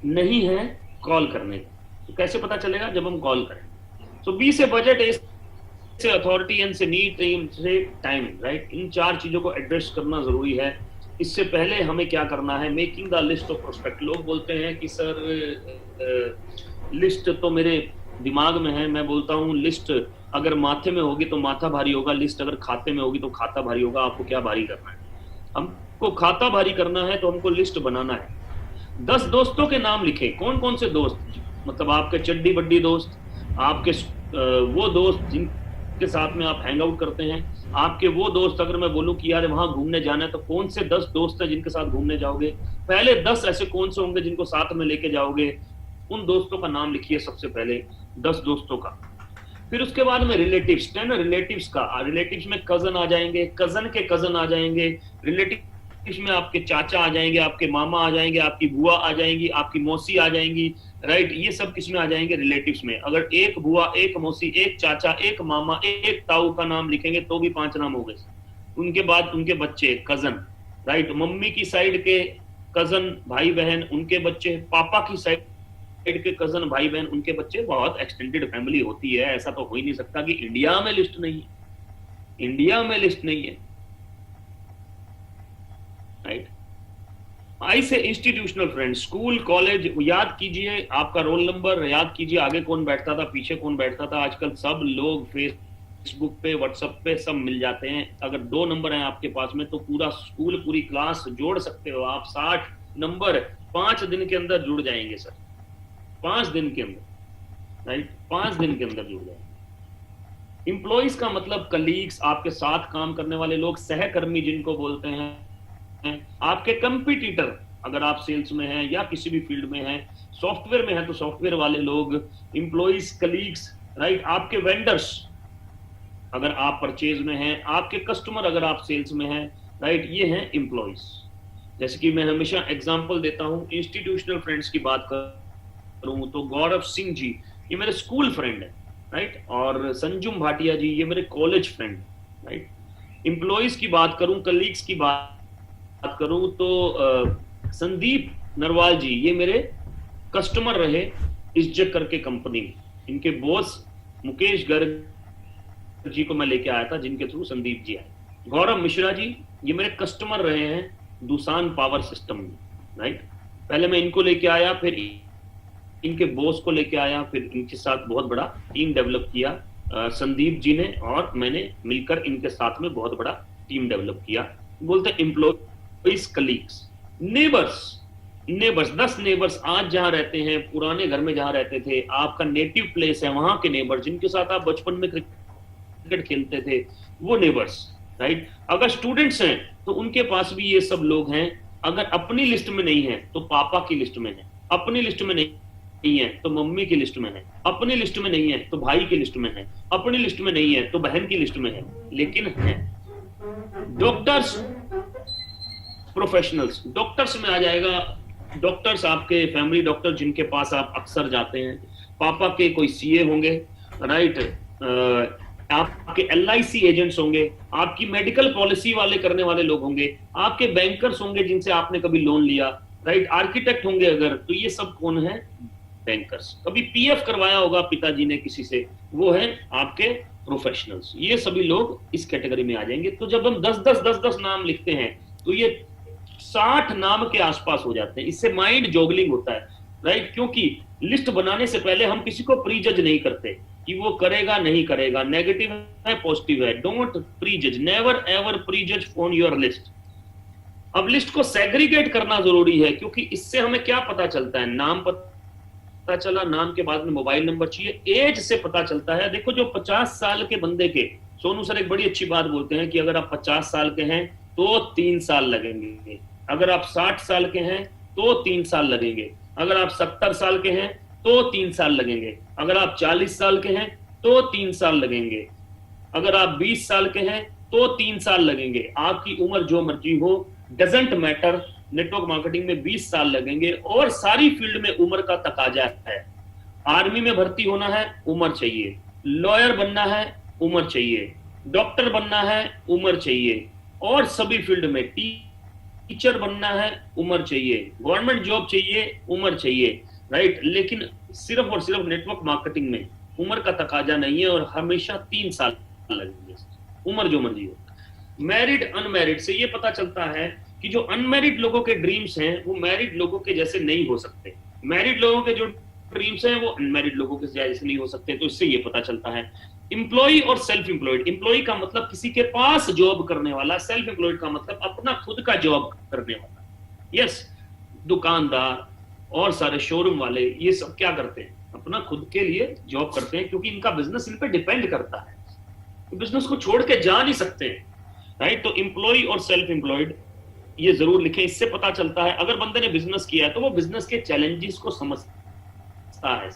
नहीं है कॉल करने का। तो कैसे पता चलेगा? जब हम कॉल करें। सो बी से बजट, ए से अथॉरिटी, एन से नीड, एम से टाइमिंग, राइट। इन चार चीजों को एड्रेस करना जरूरी है। इससे पहले हमें क्या करना है? Making the list of prospect. लोग बोलते हैं कि सर लिस्ट तो मेरे दिमाग में है। मैं बोलता हूँ लिस्ट अगर माथे में होगी तो माथा भारी होगा, लिस्ट अगर खाते में होगी तो खाता भारी होगा। आपको क्या भारी करना है? हमको खाता भारी करना है तो हमको लिस्ट बनाना है। 10 दोस्तों के नाम लिखे। कौन कौन से दोस्त? मतलब आपके चड्डी बड्डी दोस्त, आपके वो दोस्त जिनके साथ में आप हैंग आउट करते हैं, आपके वो दोस्त, अगर मैं बोलूं कि यार वहां घूमने जाना है तो कौन से 10 दोस्त हैं जिनके साथ घूमने जाओगे? पहले 10 ऐसे कौन से होंगे जिनको साथ में लेके जाओगे? उन दोस्तों का नाम लिखिए सबसे पहले, 10 दोस्तों का। फिर उसके बाद में रिलेटिव्स, 10 रिलेटिव्स का। रिलेटिव्स में कजन आ जाएंगे, कजन के कजन आ जाएंगे, रिलेटिव्स में आपके चाचा आ जाएंगे, आपके मामा आ जाएंगे, आपकी बुआ आ जाएंगी, आपकी मौसी आ जाएंगी, राइट। ये सब किस में आ जाएंगे? रिलेटिव्स में। अगर एक बुआ, एक मौसी, एक चाचा, एक मामा, एक ताऊ का नाम लिखेंगे तो भी 5 नाम हो गए। उनके बाद उनके बच्चे, कजन, राइट। मम्मी की साइड के कजन भाई बहन, उनके बच्चे, पापा की साइड के कजन भाई बहन, उनके बच्चे। बहुत एक्सटेंडेड फैमिली होती है। ऐसा तो हो ही नहीं सकता कि इंडिया में लिस्ट नहीं है, इंडिया में लिस्ट नहीं है, राइट। आई से इंस्टीट्यूशनल फ्रेंड, स्कूल कॉलेज याद कीजिए, आपका रोल नंबर याद कीजिए, आगे कौन बैठता था, पीछे कौन बैठता था। आजकल सब लोग फेसबुक पे, व्हाट्सएप पे सब मिल जाते हैं। अगर 2 नंबर हैं आपके पास में तो पूरा स्कूल, पूरी क्लास जोड़ सकते हो आप। 60 नंबर 5 दिन के अंदर जुड़ जाएंगे सर, 5 दिन के अंदर, राइट, 5 दिन के अंदर जुड़ जाएंगे। इंप्लॉइज का मतलब कलीग्स, आपके साथ काम करने वाले लोग, सहकर्मी जिनको बोलते हैं, आपके कंपटीटर अगर आप सेल्स में हैं या किसी भी फील्ड में हैं, सॉफ्टवेयर में है तो सॉफ्टवेयर वाले लोग, इंप्लॉइज, कलीग्स, राइट। आपके वेंडर्स अगर आप परचेज में हैं, आपके कस्टमर अगर आप सेल्स में हैं, राइट, ये हैं इंप्लॉइज। जैसे कि मैं हमेशा एग्जांपल देता हूं, इंस्टीट्यूशनल फ्रेंड्स की बात करूं तो गौरव सिंह जी ये मेरे स्कूल फ्रेंड है, राइट, और संजुम भाटिया जी ये मेरे कॉलेज फ्रेंड, राइट। इंप्लॉइज की बात करूं, कलीग्स की बात करूं तो संदीप नरवाल जी ये मेरे कस्टमर रहे इज्जत करके कंपनी में। इनके बॉस मुकेश गर्ग जी को मैं लेके आया था, जिनके थ्रू संदीप जी आए। गौरव मिश्रा जी ये मेरे कस्टमर रहे हैं दूसान पावर सिस्टम में, राइट। पहले मैं इनको लेके आया, फिर इनके बॉस को लेके आया, फिर इनके साथ बहुत बड़ा टीम डेवलप किया संदीप जी ने और मैंने मिलकर इनके साथ में बहुत बड़ा टीम डेवलप किया। बोलते एम्प्लॉइज, कलीग्स, नेबर्स, 10 नेबर्स आज जहां रहते हैं, पुराने घर में जहां रहते थे, आपका नेटिव प्लेस है, वहां के नेबर जिनके साथ आप बचपन में क्रिकेट खेलते थे, वो नेबर्स, राइट। अगर स्टूडेंट्स हैं तो उनके पास भी ये सब लोग हैं। अगर अपनी लिस्ट में नहीं है तो पापा की लिस्ट में है, अपनी लिस्ट में नहीं है तो मम्मी की लिस्ट में है, अपनी लिस्ट में नहीं है तो भाई की लिस्ट में है, अपनी लिस्ट में नहीं है तो बहन की लिस्ट में है, लेकिन है। डॉक्टर्स, प्रोफेशनल्स, डॉक्टर्स में आ जाएगा। डॉक्टर्स आपके फैमिली डॉक्टर जिनके पास आप अक्सर जाते हैं, पापा के कोई सीए होंगे, राइट, आपके LIC एजेंट्स होंगे, आपकी मेडिकल पॉलिसी वाले करने वाले लोग होंगे, आपके बैंकर्स होंगे जिनसे आपने कभी लोन लिया, राइट, आर्किटेक्ट होंगे अगर, तो ये सब कौन है? बैंकर्स। कभी पीएफ करवाया होगा पिताजी ने किसी से, वो है आपके प्रोफेशनल्स। ये सभी लोग इस कैटेगरी में आ जाएंगे। तो जब हम 10-10 नाम लिखते हैं तो ये 60 नाम के आसपास हो जाते हैं। इससे माइंड जॉगलिंग होता है, राइट? क्योंकि लिस्ट बनाने से पहले हम किसी को प्रीजज नहीं करते कि वो करेगा नहीं करेगा, नेगेटिव है पॉजिटिव है। Don't prejudge, never ever prejudge on your list. अब लिस्ट को सेग्रीगेट करना जरूरी है, क्योंकि इससे हमें क्या पता चलता है? नाम पता चला, नाम के बाद में मोबाइल नंबर चाहिए, एज से पता चलता है। देखो जो 50 साल के बंदे के, सोनू सर एक बड़ी अच्छी बात बोलते हैं कि अगर आप 50 साल के हैं तो 3 साल लगेंगे, अगर आप 60 साल के हैं तो 3 साल लगेंगे, अगर आप 70 साल के हैं तो 3 साल लगेंगे, अगर आप 40 साल के हैं तो 3 साल लगेंगे, अगर आप 20 साल के हैं तो 3 साल लगेंगे। आपकी उम्र जो मर्जी हो, डजेंट मैटर। नेटवर्क मार्केटिंग में 20 साल लगेंगे और सारी फील्ड में उम्र का तकाजा है। आर्मी में भर्ती होना है, उम्र चाहिए। लॉयर बनना है, उम्र चाहिए। डॉक्टर बनना है, उम्र चाहिए। और सभी फील्ड में टीचर बनना है, उम्र चाहिए। गवर्नमेंट जॉब चाहिए, उम्र चाहिए, राइट? लेकिन सिर्फ और सिर्फ नेटवर्क मार्केटिंग में उम्र का तकाजा नहीं है और हमेशा 3 साल लगेंगे, उम्र जो मर्जी हो। मैरिड अनमैरिड से ये पता चलता है कि जो अनमैरिड लोगों के ड्रीम्स हैं वो मैरिड लोगों के जैसे नहीं हो सकते, मैरिड लोगों के जो ड्रीम्स हैं वो अनमैरिड लोगों के जैसे नहीं हो सकते। तो इससे ये पता चलता है। एम्प्लॉय और सेल्फ एम्प्लॉयड। एम्प्लॉय का मतलब किसी के पास जॉब करने वाला, सेल्फ एम्प्लॉयड का मतलब अपना खुद का जॉब करने वाला। यस, दुकानदार और सारे शोरूम वाले ये सब क्या करते हैं? अपना खुद के लिए जॉब करते हैं, क्योंकि इनका बिजनेस इन पे डिपेंड करता है, बिजनेस को छोड़ के जा नहीं सकते, राइट? तो एम्प्लॉय और सेल्फ एम्प्लॉयड ये जरूर लिखें। इससे पता चलता है अगर बंदे ने बिजनेस किया है तो वो बिजनेस के चैलेंजेस को समझता है,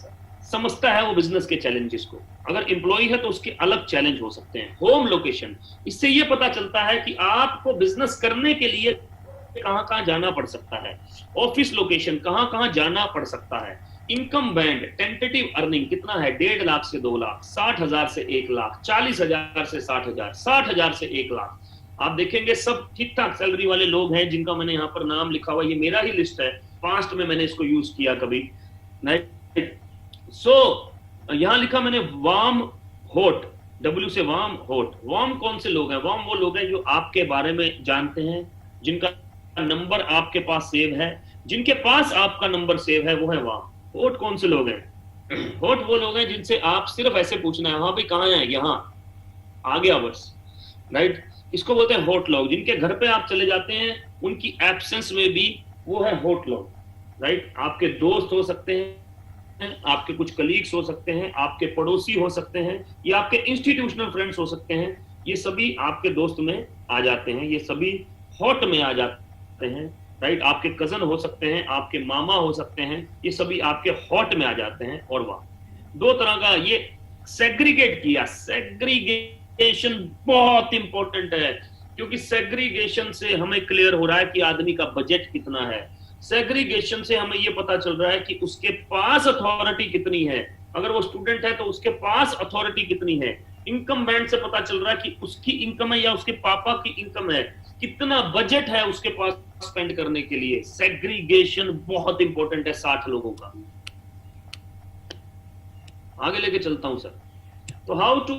समझता है वो बिजनेस के चैलेंजेस को। अगर एम्प्लॉय है तो उसके अलग चैलेंज हो सकते हैं। होम लोकेशन, इससे ये पता चलता है कि आपको बिजनेस करने के लिए कहां कहां जाना पड़ सकता है। ऑफिस लोकेशन, कहां कहां जाना पड़ सकता है। इनकम बैंड, टेंटेटिव अर्निंग कितना है? 1.5 लाख से 2 लाख, 60,000 से 1 लाख, 40,000 से 60,000, 60,000 से 1 लाख। आप देखेंगे सब ठीक ठाक सैलरी वाले लोग हैं जिनका मैंने यहाँ पर नाम लिखा हुआ। ये मेरा ही लिस्ट है, पास्ट में मैंने इसको यूज किया कभी। सो यहाँ लिखा मैंने वार्म हॉट, W से वार्म हॉट। वार्म कौन से लोग हैं? वार्म वो लोग हैं जो आपके बारे में जानते हैं, जिनका नंबर आपके पास सेव है, जिनके पास आपका नंबर सेव है, वो है वार्म। हॉट कौन से लोग हैं? हॉट वो लोग हैं जिनसे आप सिर्फ ऐसे पूछना है, हाँ भाई कहाँ है, यहाँ आ गया बस, राइट? इसको बोलते हैं हॉट लोग। जिनके घर पे आप चले जाते हैं, उनकी एब्सेंस में भी वो है हॉट लोग, राइट? आपके दोस्त हो सकते हैं, आपके कुछ कलीग्स हो सकते हैं, आपके पड़ोसी हो सकते हैं, या आपके इंस्टीट्यूशनल फ्रेंड्स हो सकते हैं। ये सभी आपके दोस्त में आ जाते हैं, ये सभी हॉट में आ जाते हैं, राइट? आपके कजन हो सकते हैं, आपके मामा हो सकते हैं, ये सभी आपके हॉट में आ जाते हैं। और वह 2 तरह का ये सेग्रीगेट किया। सेग्रीगेशन बहुत इंपॉर्टेंट है, क्योंकि सेग्रीगेशन से हमें क्लियर हो रहा है कि आदमी का बजट कितना है। सेग्रीगेशन से हमें यह पता चल रहा है कि उसके पास अथॉरिटी कितनी है। अगर वो स्टूडेंट है तो उसके पास अथॉरिटी कितनी है। इनकम बैंड से पता चल रहा है कि उसकी इनकम है या उसके पापा की इनकम है, कितना बजट है उसके पास स्पेंड करने के लिए। सेग्रीगेशन बहुत इंपॉर्टेंट है 60 लोगों का। आगे लेके चलता हूं सर। तो how to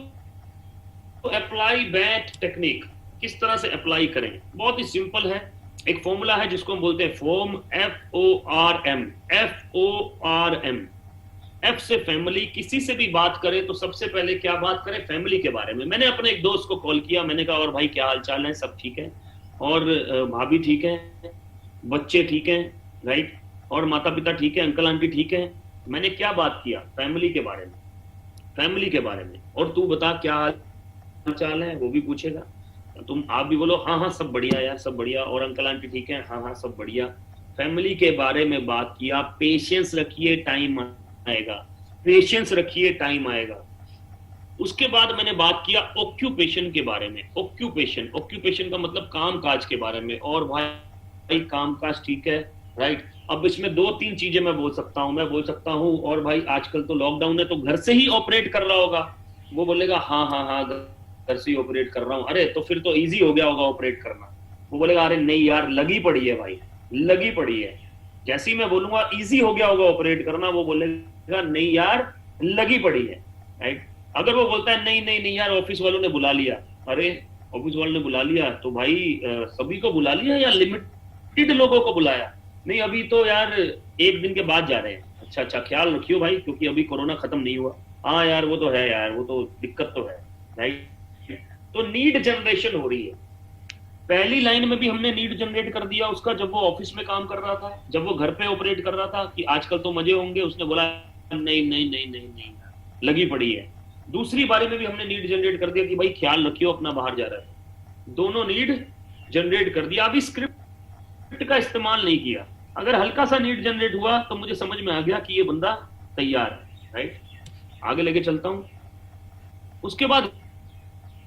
apply BANT technique, किस तरह से अप्लाई करें? बहुत ही सिंपल है। एक फॉर्मूला है जिसको हम बोलते हैं फॉर्म, FORM। FORM, F से फैमिली। किसी से भी बात करें तो सबसे पहले क्या बात करें? फैमिली के बारे में। मैंने अपने एक दोस्त को कॉल किया, मैंने कहा और भाई क्या हाल चाल है? सब ठीक है, और भाभी ठीक है, बच्चे ठीक हैं, राइट? और माता पिता ठीक है, अंकल आंटी ठीक है। मैंने क्या बात किया? फैमिली के बारे में, फैमिली के बारे में। और तू बता क्या हाल चाल है? वो भी पूछेगा। तुम आप भी बोलो हाँ हाँ सब बढ़िया यार, सब बढ़िया। और अंकल आंटी ठीक है? हाँ हाँ सब बढ़िया। फैमिली के बारे में बात किया। पेशेंस रखिए, टाइम आएगा। पेशेंस रखिए, टाइम आएगा। उसके बाद मैंने बात किया ऑक्यूपेशन के बारे में। ऑक्यूपेशन, ऑक्यूपेशन का मतलब काम काज के बारे में। और भाई काम काज ठीक है, राइट? अब इसमें 2-3 चीजें मैं बोल सकता हूँ। मैं बोल सकता हूँ और भाई आजकल तो लॉकडाउन है तो घर से ही ऑपरेट कर रहा होगा। वो बोलेगा हाँ हाँ हाँ घर से ही ऑपरेट कर रहा हूँ। अरे तो फिर तो इजी हो गया होगा ऑपरेट करना। वो बोलेगा अरे नहीं यार लगी पड़ी है भाई, लगी पड़ी है। जैसे ही मैं बोलूंगा इजी हो गया होगा ऑपरेट करना, वो बोलेगा नहीं यार लगी पड़ी है, राइट। अगर वो बोलता है नहीं नहीं नहीं यार ऑफिस वालों ने बुला लिया, अरे ऑफिस वालों ने बुला लिया तो भाई सभी को बुला लिया या लिमिटेड लोगों को बुलाया? नहीं अभी तो यार एक दिन के बाद जा रहे हैं। अच्छा अच्छा, ख्याल रखियो भाई क्योंकि अभी कोरोना खत्म नहीं हुआ। हाँ यार वो तो है यार, वो तो दिक्कत तो है, राइट। तो नीड जनरेशन हो रही है। पहली लाइन में भी हमने नीड जनरेट कर दिया उसका, जब वो ऑफिस में काम कर रहा था, जब वो घर पे ऑपरेट कर रहा था कि आजकल तो मजे होंगे, उसने बोला नहीं नहीं नहीं नहीं नहीं लगी पड़ी है। दूसरी बारी में भी हमने नीड जनरेट कर दिया कि भाई ख्याल रखियो अपना बाहर जा रहा है। दोनों नीड जनरेट कर दिया। अभी स्क्रिप्ट का इस्तेमाल नहीं किया। अगर हल्का सा नीड जनरेट हुआ तो मुझे समझ में आ गया कि ये बंदा तैयार है, राइट। आगे लेके चलता हूं। उसके बाद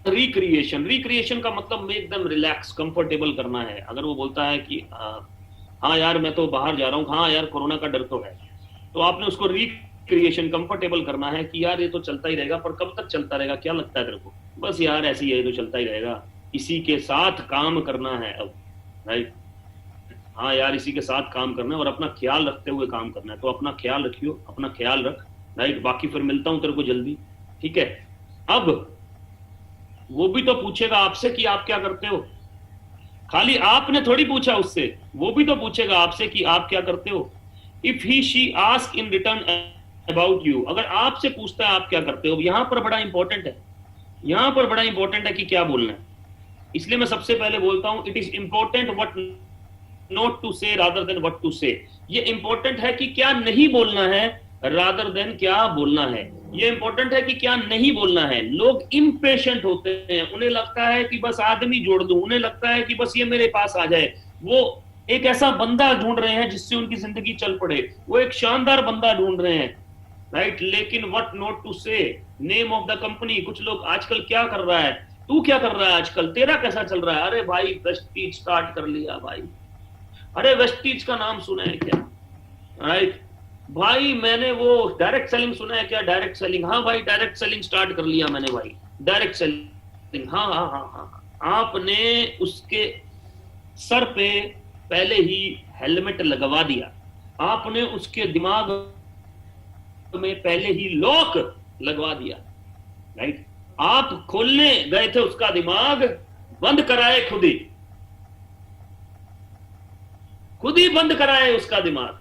रिक्रिएशन। रिक्रिएशन का मतलब मेक देम रिलैक्स, कंफर्टेबल करना है। अगर वो बोलता है कि हाँ यार मैं तो बाहर जा रहा हूँ, हाँ यार कोरोना का डर तो है, तो आपने उसको रिक्रिएशन, कंफर्टेबल करना है कि यार ये तो चलता ही रहेगा, पर कब तक चलता रहेगा, क्या लगता है तेरे को? बस यार ऐसे ही है, तो चलता ही रहेगा, इसी के साथ काम करना है अब, राइट। हाँ यार इसी के साथ काम करना है और अपना ख्याल रखते हुए काम करना है। तो अपना ख्याल रखियो, अपना ख्याल रख, राइट। बाकी फिर मिलता हूं तेरे को जल्दी, ठीक है। अब वो भी तो पूछेगा आपसे कि आप क्या करते हो। खाली आपने थोड़ी पूछा उससे, वो भी तो पूछेगा आपसे कि आप क्या करते हो। If he she ask in return about you, अगर आपसे पूछता है आप क्या करते हो, यहां पर बड़ा इंपॉर्टेंट है, यहां पर बड़ा इंपॉर्टेंट है कि क्या बोलना है। इसलिए मैं सबसे पहले बोलता हूं it is important what not to say rather than what to say. ये इंपॉर्टेंट है कि क्या नहीं बोलना है रादर देन क्या बोलना है। ये इंपॉर्टेंट है कि क्या नहीं बोलना है। लोग इम्पेशेंट होते हैं, उन्हें लगता है कि बस आदमी जोड़ दूं, उन्हें लगता है कि बस ये मेरे पास आ जाए। वो एक ऐसा बंदा ढूंढ रहे हैं जिससे उनकी जिंदगी चल पड़े, वो एक शानदार बंदा ढूंढ रहे हैं, राइट। लेकिन व्हाट नॉट टू से, नेम ऑफ द कंपनी। कुछ लोग आजकल क्या कर रहा है, तू क्या कर रहा है आजकल, तेरा कैसा चल रहा है? अरे भाई वेस्टीज स्टार्ट कर लिया भाई, अरे वेस्टीज का नाम सुना है क्या, राइट। भाई मैंने वो डायरेक्ट सेलिंग सुना है क्या, डायरेक्ट सेलिंग, हाँ भाई डायरेक्ट सेलिंग स्टार्ट कर लिया मैंने भाई, डायरेक्ट सेलिंग, हाँ हाँ हाँ हाँ। आपने उसके सर पे पहले ही हेलमेट लगवा दिया, आपने उसके दिमाग में पहले ही लॉक लगवा दिया, राइट। आप खोलने गए थे उसका दिमाग, बंद कराए खुद ही बंद कराए उसका दिमाग।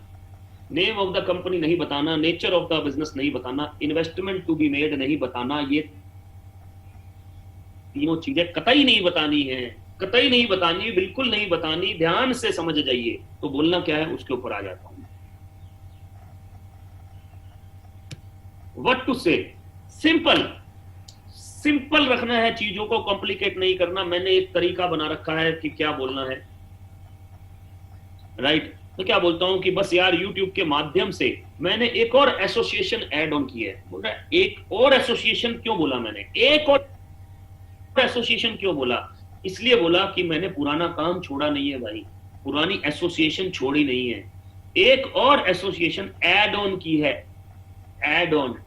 नेम ऑफ द कंपनी नहीं बताना, नेचर ऑफ द बिजनेस नहीं बताना, इन्वेस्टमेंट टू बी मेड नहीं बताना, ये तीनों चीजें कतई नहीं बतानी है, कतई नहीं बतानी, बिल्कुल नहीं बतानी। ध्यान से समझ जाइए। तो बोलना क्या है उसके ऊपर आ जाता हूं। व्हाट टू से, सिंपल सिंपल रखना है चीजों को, कॉम्प्लिकेट नहीं करना। मैंने एक तरीका बना रखा है कि क्या बोलना है, राइट। तो क्या बोलता हूं कि बस यार YouTube के माध्यम से मैंने एक और एसोसिएशन ऐड ऑन की है। बोल रहा है एक और एसोसिएशन क्यों बोला मैंने, एक और एसोसिएशन क्यों बोला? इसलिए बोला कि मैंने पुराना काम छोड़ा नहीं है भाई, पुरानी एसोसिएशन छोड़ी नहीं है, एक और एसोसिएशन ऐड ऑन की है। ऐड ऑन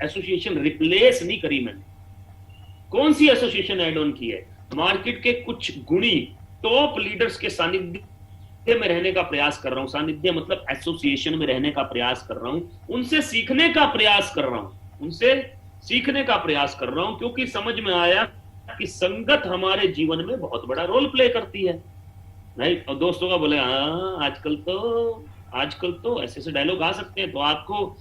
एसोसिएशन रिप्लेस नहीं करी मैंने। कौन सी एसोसिएशन ऐड ऑन की है? मार्केट के कुछ गुणी टॉप लीडर्स के सानिध्य में रहने का प्रयास कर रहा हूं। सानिध्य मतलब एसोसिएशन में रहने का प्रयास कर रहा हूं, उनसे सीखने का प्रयास कर रहा हूं, उनसे सीखने का प्रयास कर रहा हूं, क्योंकि समझ में आया कि संगत हमारे जीवन में बहुत बड़ा रोल प्ले करती है, राइट। और दोस्तों का बोले हाँ आजकल तो ऐसे ऐसे डायलॉग आ सकते हैं। तो आपको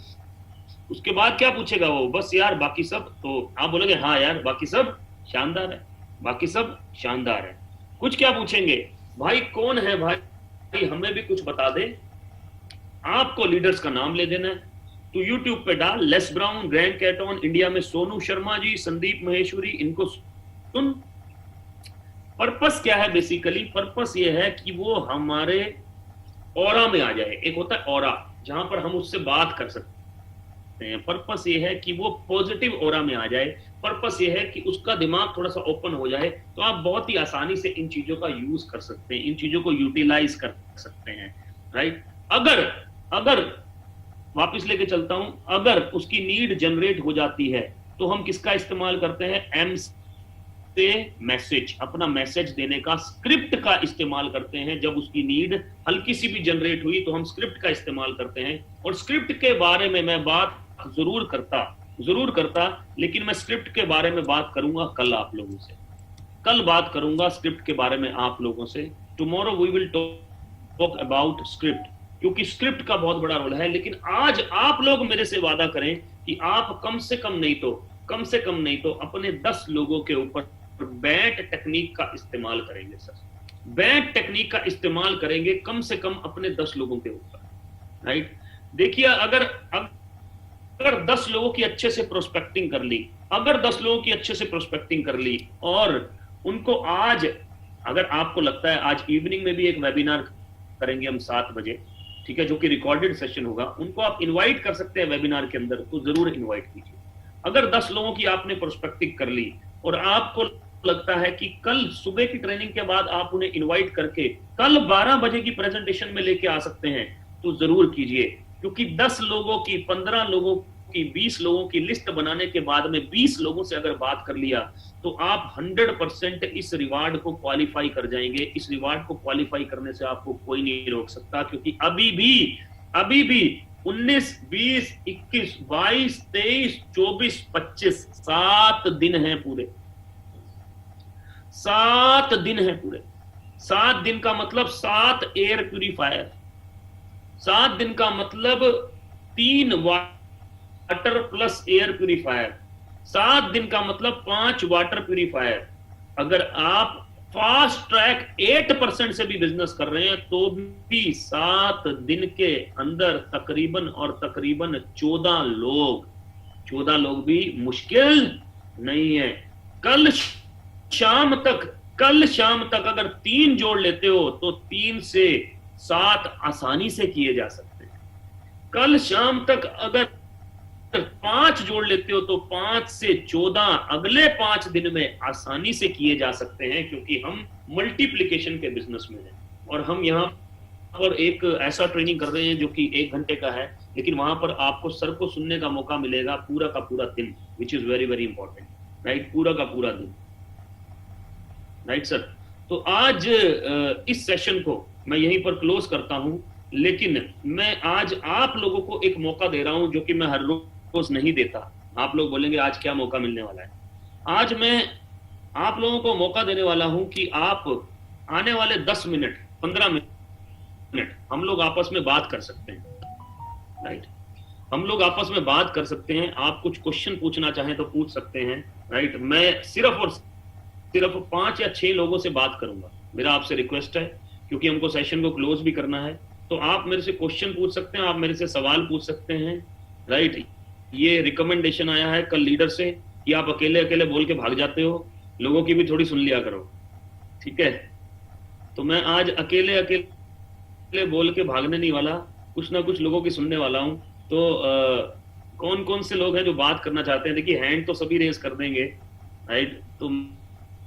उसके बाद क्या पूछेगा वो, बस यार बाकी सब, तो आप बोलोगे हाँ यार बाकी सब शानदार है, बाकी सब शानदार है। कुछ क्या पूछेंगे, भाई कौन है भाई, हमें भी कुछ बता दे। आपको लीडर्स का नाम ले देना है। तो YouTube पे डाल less brown, grand ketone, India में सोनू शर्मा जी, संदीप महेश्वरी, इनको सुन। पर्पस क्या है? बेसिकली पर्पस ये है कि वो हमारे ऑरा में आ जाए। एक होता है ऑरा जहां पर हम उससे बात कर सकते हैं, पर्पस ये है कि वो पॉजिटिव ऑरा में आ जाए, पर्पस ये है कि उसका दिमाग थोड़ा सा ओपन हो जाए। तो आप बहुत ही आसानी से इन चीजों का यूज कर सकते हैं, इन चीजों को यूटिलाइज कर सकते हैं, राइट। अगर वापस लेके चलता हूं, अगर उसकी नीड जनरेट हो जाती है तो हम किसका इस्तेमाल करते हैं? से मैसेज, अपना मैसेज देने का स्क्रिप्ट का इस्तेमाल करते हैं। जब उसकी नीड हल्की सी भी जनरेट हुई तो हम स्क्रिप्ट का इस्तेमाल करते हैं। और स्क्रिप्ट के बारे में मैं बात जरूर करता, लेकिन मैं स्क्रिप्ट के बारे में बात करूंगा कल आप लोगों से, कल बात करूंगा स्क्रिप्ट के बारे में आप लोगों से। Tomorrow we will talk about script, क्योंकि स्क्रिप्ट का बहुत बड़ा रोल है। लेकिन आज आप लोग मेरे से वादा करें कि आप कम से कम नहीं तो अपने 10 लोगों के ऊपर बैट टेक्निक का इस्तेमाल करेंगे। सर, बैट टेक्निक का इस्तेमाल करेंगे कम से कम अपने 10 लोगों के ऊपर, राइट। देखिए, अगर 10 लोगों की अच्छे से प्रोस्पेक्टिंग कर ली, और उनको आज, अगर आपको लगता है आज इवनिंग में भी एक वेबिनार करेंगे हम 7 बजे, ठीक है, जो कि रिकॉर्डेड सेशन होगा, उनको आप इनवाइट कर सकते हैं वेबिनार के अंदर, तो जरूर इनवाइट कीजिए। अगर 10 लोगों की आपने प्रोस्पेक्टिव कर ली और आपको लगता है कि कल सुबह की ट्रेनिंग के बाद आप उन्हें इनवाइट करके कल 12 बजे की प्रेजेंटेशन में लेके आ सकते हैं, तो जरूर कीजिए। क्योंकि 10 लोगों की, 15 लोगों की, 20 लोगों की लिस्ट बनाने के बाद में 20 लोगों से अगर बात कर लिया तो आप 100% इस रिवार्ड को क्वालिफाई कर जाएंगे। इस रिवार्ड को क्वालिफाई करने से आपको कोई नहीं रोक सकता, क्योंकि अभी भी 19, 20, 21, 22, 23, 24, 25 7 दिन हैं पूरे। 7 दिन हैं पूरे। 7 दिन का मतलब 7 एयर प्यूरिफायर, 7 दिन का मतलब 3 वाटर प्लस एयर प्यूरिफायर, 7 दिन का मतलब 5 वाटर प्यूरिफायर। अगर आप फास्ट ट्रैक 8% से भी बिजनेस कर रहे हैं तो भी 7 दिन के अंदर तकरीबन 14 लोग भी मुश्किल नहीं है। कल शाम तक अगर 3 जोड़ लेते हो तो 3 से 7 आसानी से किए जा सकते हैं। कल शाम तक अगर 5 जोड़ लेते हो तो 5 से 14 अगले 5 दिन में आसानी से किए जा सकते हैं, क्योंकि हम मल्टीप्लिकेशन के बिजनेस में हैं। और हम यहाँ पर एक ऐसा ट्रेनिंग कर रहे हैं जो कि 1 घंटे का है, लेकिन वहां पर आपको सर को सुनने का मौका मिलेगा पूरा का पूरा दिन, which is very very important, right. पूरा का पूरा दिन, राइट सर। तो आज इस सेशन को मैं यहीं पर क्लोज करता हूं, लेकिन मैं आज आप लोगों को एक मौका दे रहा हूं जो कि मैं हर रोज नहीं देता। आप लोग बोलेंगे आज क्या मौका मिलने वाला है। आज मैं आप लोगों को मौका देने वाला हूं कि आप आने वाले 10 मिनट 15 मिनट हम लोग आपस में बात कर सकते हैं, राइट। हम लोग आपस में बात कर सकते हैं। आप कुछ क्वेश्चन पूछना चाहें तो पूछ सकते हैं, राइट। मैं सिर्फ 5 या 6 लोगों से बात करूंगा। मेरा आपसे रिक्वेस्ट है, क्योंकि हमको सेशन को क्लोज भी करना है। तो आप मेरे से क्वेश्चन पूछ सकते हैं, आप मेरे से सवाल पूछ सकते हैं, राइट। ये रिकमेंडेशन आया है कल लीडर से कि आप अकेले बोल के भाग जाते हो, लोगों की भी थोड़ी सुन लिया करो, ठीक है। तो मैं आज अकेले बोल के भागने नहीं वाला, कुछ ना कुछ लोगों की सुनने वाला हूं। तो कौन कौन से लोग हैं जो बात करना चाहते हैं? देखिए, हैंड तो सभी रेज कर देंगे, राइट। तो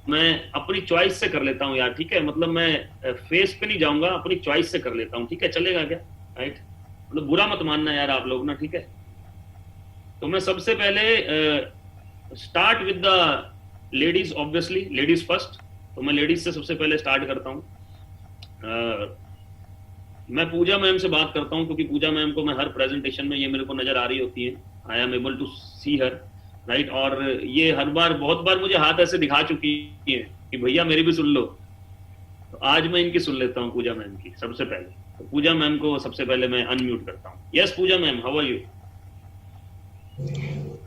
मैं अपनी चॉइस से कर लेता हूँ यार, ठीक है। मतलब मैं फेस पे नहीं जाऊंगा, अपनी चॉइस से कर लेता हूँ, ठीक है। चलेगा क्या? राइट, मतलब बुरा मत मानना यार आप लोग ना, ठीक है। तो मैं सबसे पहले start with the ladies, obviously ladies first. तो मैं लेडीज से सबसे पहले स्टार्ट करता हूँ। मैं पूजा मैम से बात करता हूँ, क्योंकि पूजा मैम को मैं हर प्रेजेंटेशन में ये मेरे को नजर आ रही होती है। I am able to see her, right. और ये हर बार, बहुत बार मुझे हाथ ऐसे दिखा चुकी है कि भैया मेरी भी सुन लो। तो आज मैं इनकी सुन लेता हूँ, पूजा मैम की सबसे पहले। तो पूजा मैम को सबसे पहले मैं अनम्यूट करता हूँ। Yes Pooja ma'am, how are you?